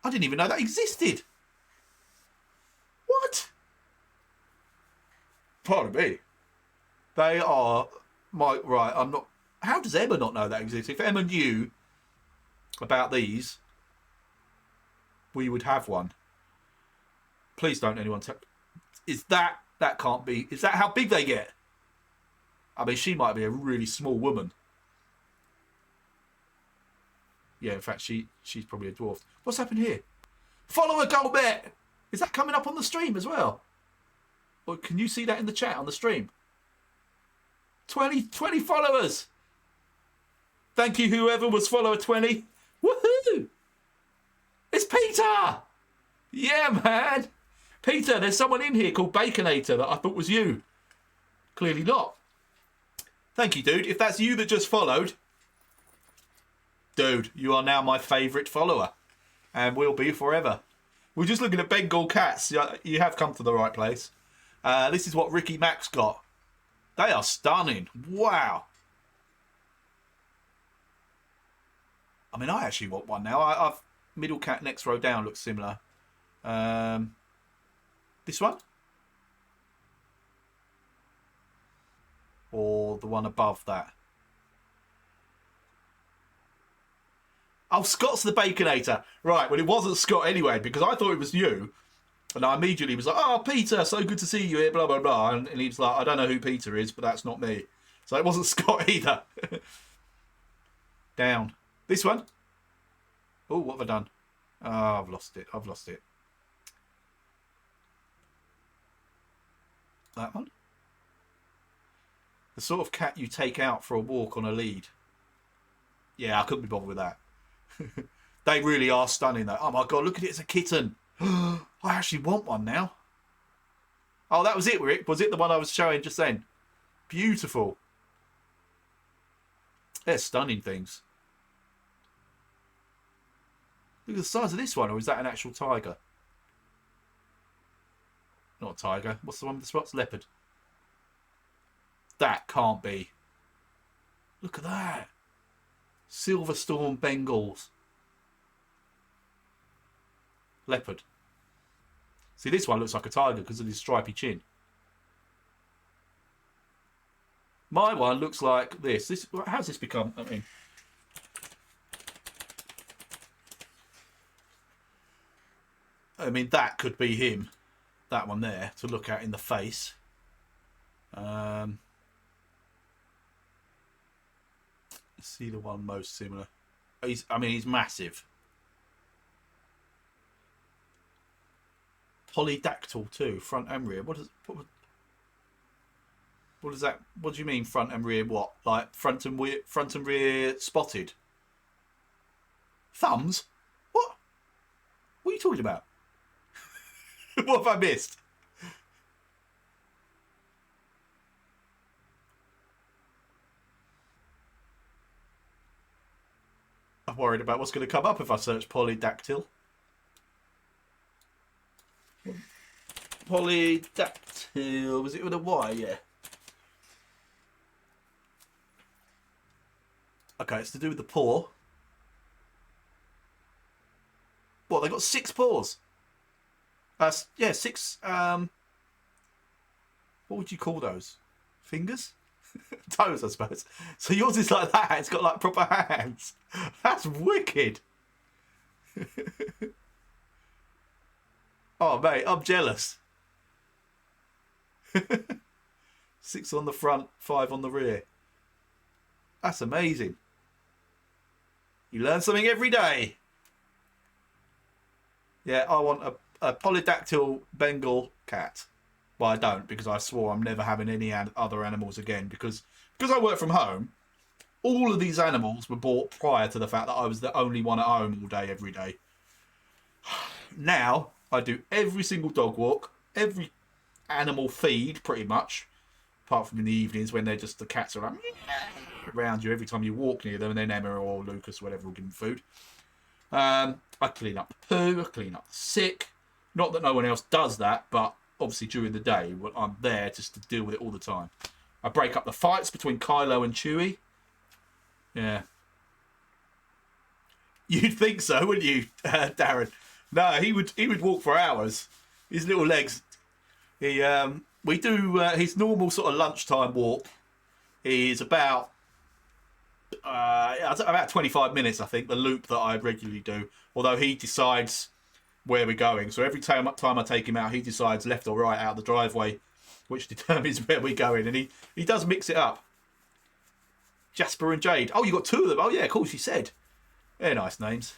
I didn't even know that existed. What? Pardon me. They are right. I'm not. How does Emma not know that exists? If Emma knew about these, we would have one. Please don't anyone tell. Is that can't be? Is that how big they get? I mean, she might be a really small woman. Yeah, in fact, she's probably a dwarf. What's happened here? Follow a goal bet. Is that coming up on the stream as well? Or can you see that in the chat on the stream? 20 followers. Thank you, whoever was follower 20. Woohoo! It's Peter. Yeah, man. Peter, there's someone in here called Baconator that I thought was you. Clearly not. Thank you, dude. If that's you that just followed, dude, you are now my favourite follower. And will be forever. We're just looking at Bengal cats. You have come to the right place. This is what Ricky Mack's got. They are stunning. Wow. I mean, I actually want one now. I've middle cat next row down looks similar. This one? Or the one above that? Oh, Scott's the Baconator. Right, well, it wasn't Scott anyway, because I thought it was you. And I immediately was like, oh, Peter, so good to see you here, blah, blah, blah. And he was like, I don't know who Peter is, but that's not me. So it wasn't Scott either. Down. This one. Oh, what have I done? Oh, I've lost it. I've lost it. That one. The sort of cat you take out for a walk on a lead. Yeah, I couldn't be bothered with that. They really are stunning though. Oh my god, look at it, it's a kitten. I actually want one now. Oh, that was it, Rick. Was it the one I was showing just then? Beautiful. They're stunning things. Look at the size of this one, or is that an actual tiger? Not a tiger. What's the one with the spots? Leopard. That can't be. Look at that. Silverstone Bengals. Leopard. See, this one looks like a tiger because of his stripy chin. My one looks like this. How's this become? I mean, that could be him. That one there to look at in the face. See the one most similar. He's massive. Polydactyl too, front and rear. What What does that? What do you mean front and rear? What? Like front and rear spotted? Thumbs? What? What are you talking about? What have I missed? I'm worried about what's going to come up if I search polydactyl. Polydactyl, was it with a Y? Yeah. Okay, it's to do with the paw. What, they got 6 paws? Yeah, 6, what would you call those? Fingers? Toes, I suppose. So yours is like that, it's got like proper hands. That's wicked. Oh, mate, I'm jealous. 6 on the front, 5 on the rear. That's amazing. You learn something every day. Yeah, I want a polydactyl Bengal cat. Well, I don't, because I swore I'm never having any other animals again. Because I work from home, all of these animals were bought prior to the fact that I was the only one at home all day, every day. Now, I do every single dog walk, every animal feed, pretty much. Apart from in the evenings when they're just, the cats are like around you every time you walk near them, and then Emma or Lucas or whatever will give them food. I clean up the poo, I clean up the sick. Not that no one else does that, but obviously during the day, I'm there just to deal with it all the time. I break up the fights between Kylo and Chewie. Yeah. You'd think so, wouldn't you, Darren? No, he would walk for hours. His little legs. We do his normal sort of lunchtime walk is about 25 minutes, I think, the loop that I regularly do. Although he decides where we're going, so every time I take him out, he decides left or right out of the driveway, which determines where we're going, and he does mix it up. Jasper and Jade. Oh, you got 2 of them. Oh yeah, of course you said. They're nice names.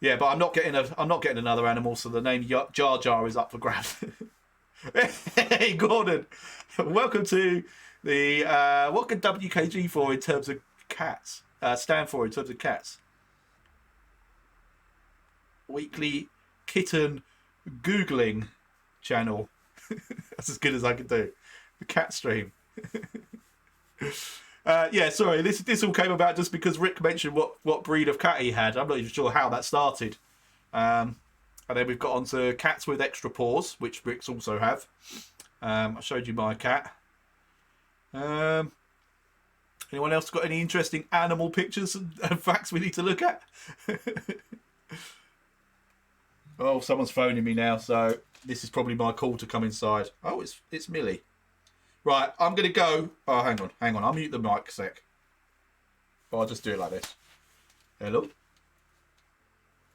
Yeah, but I'm not getting another animal, so the name Jar Jar is up for grabs. Hey, Gordon, welcome to the what can WKG for in terms of cats? Stand for in terms of cats. Weekly kitten googling channel. That's as good as I can do. The cat stream. Yeah, sorry. This all came about just because Rick mentioned what breed of cat he had. I'm not even sure how that started. And then we've got onto cats with extra paws, which Rick's also have. I showed you my cat. Anyone else got any interesting animal pictures and facts we need to look at? Oh, someone's phoning me now, so this is probably my call to come inside. Oh, it's Millie. Right, I'm going to go. Oh, hang on. I'll mute the mic a sec. Oh, I'll just do it like this. Hello?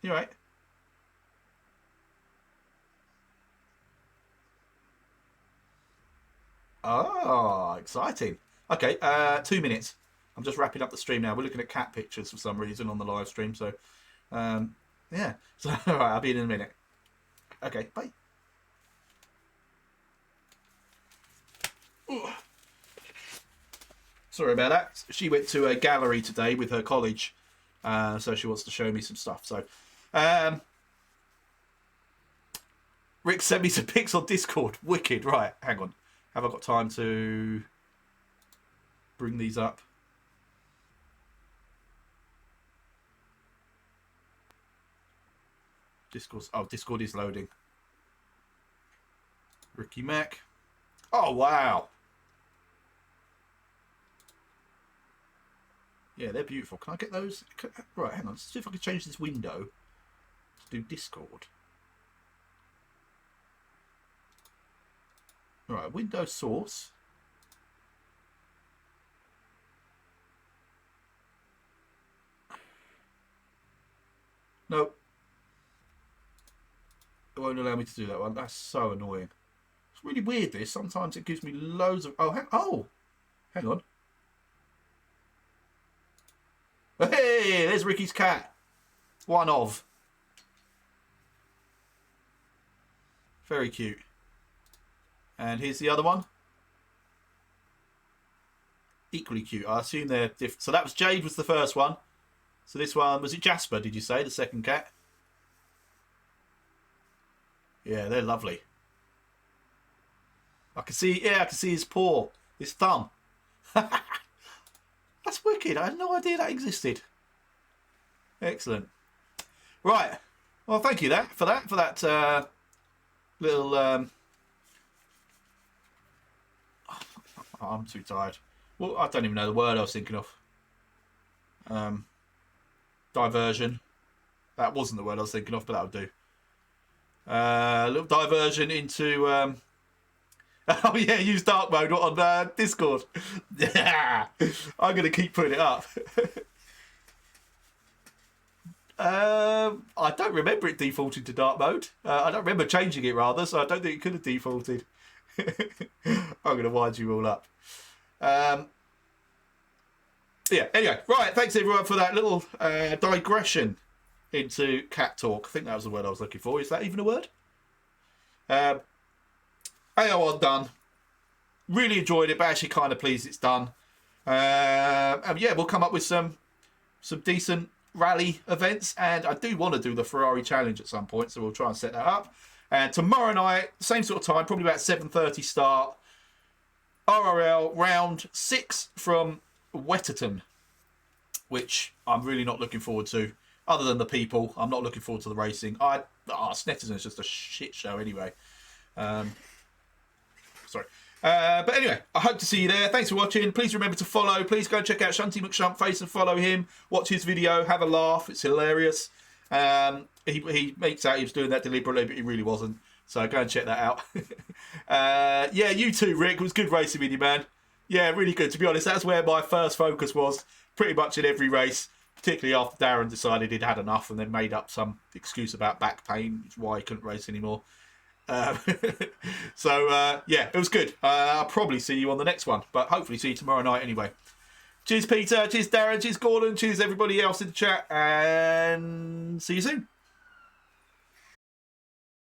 You all right? Oh, exciting. Okay, 2 minutes. I'm just wrapping up the stream now. We're looking at cat pictures for some reason on the live stream, so yeah. So all right, I'll be in a minute. Okay, bye. Ooh. Sorry about that. She went to a gallery today with her college, so she wants to show me some stuff. So, Rick sent me some pics on Discord. Wicked. Right, hang on. Have I got time to bring these up? Discord is loading. Ricky Mac. Oh, wow. Yeah, they're beautiful. Can I get those? Right, hang on. Let's see if I can change this window to do Discord. Right, window source. Nope. It won't allow me to do that one. That's so annoying. It's really weird, this. Sometimes it gives me loads of... Oh, hang on. Hey, there's Ricky's cat. One of. Very cute. And here's the other one. equally cute. I assume they're different. So that was Jade was the first one. So this one, was it Jasper, did you say, the second cat? Yeah, they're lovely. I can see his paw, his thumb. That's wicked. I had no idea that existed. Excellent. Right. Well, thank you for that little. I'm too tired. Well, I don't even know the word I was thinking of. Diversion. That wasn't the word I was thinking of, but that would do. A little diversion into. Oh yeah, use dark mode on Discord. Yeah, I'm gonna keep putting it up. I don't remember it defaulting to dark mode. I don't remember changing it rather, so I don't think it could have defaulted. I'm gonna wind you all up. Yeah. Anyway, right. Thanks everyone for that little digression into cat talk. I think that was the word I was looking for. Is that even a word? AOR done. Really enjoyed it, but actually kind of pleased it's done. And yeah, we'll come up with some decent rally events, and I do want to do the Ferrari Challenge at some point, so we'll try and set that up. And tomorrow night, same sort of time, probably about 7:30 start. RRL round 6 from Wetterton, which I'm really not looking forward to. Other than the people, I'm not looking forward to the racing. Snetterton is just a shit show anyway. Sorry. But anyway, I hope to see you there. Thanks for watching. Please remember to follow. Please go check out Shunty McShuntface and follow him. Watch his video. Have a laugh. It's hilarious. He makes out he was doing that deliberately, but he really wasn't. So go and check that out. Yeah, you too, Rick. It was good racing with you, man. Yeah, really good. To be honest, that's where my first focus was pretty much in every race, particularly after Darren decided he'd had enough and then made up some excuse about back pain, which is why he couldn't race anymore. So yeah, it was good. I'll probably see you on the next one, but hopefully see you tomorrow night anyway. Cheers Peter, cheers Darren, cheers Gordon, cheers everybody else in the chat, and see you soon.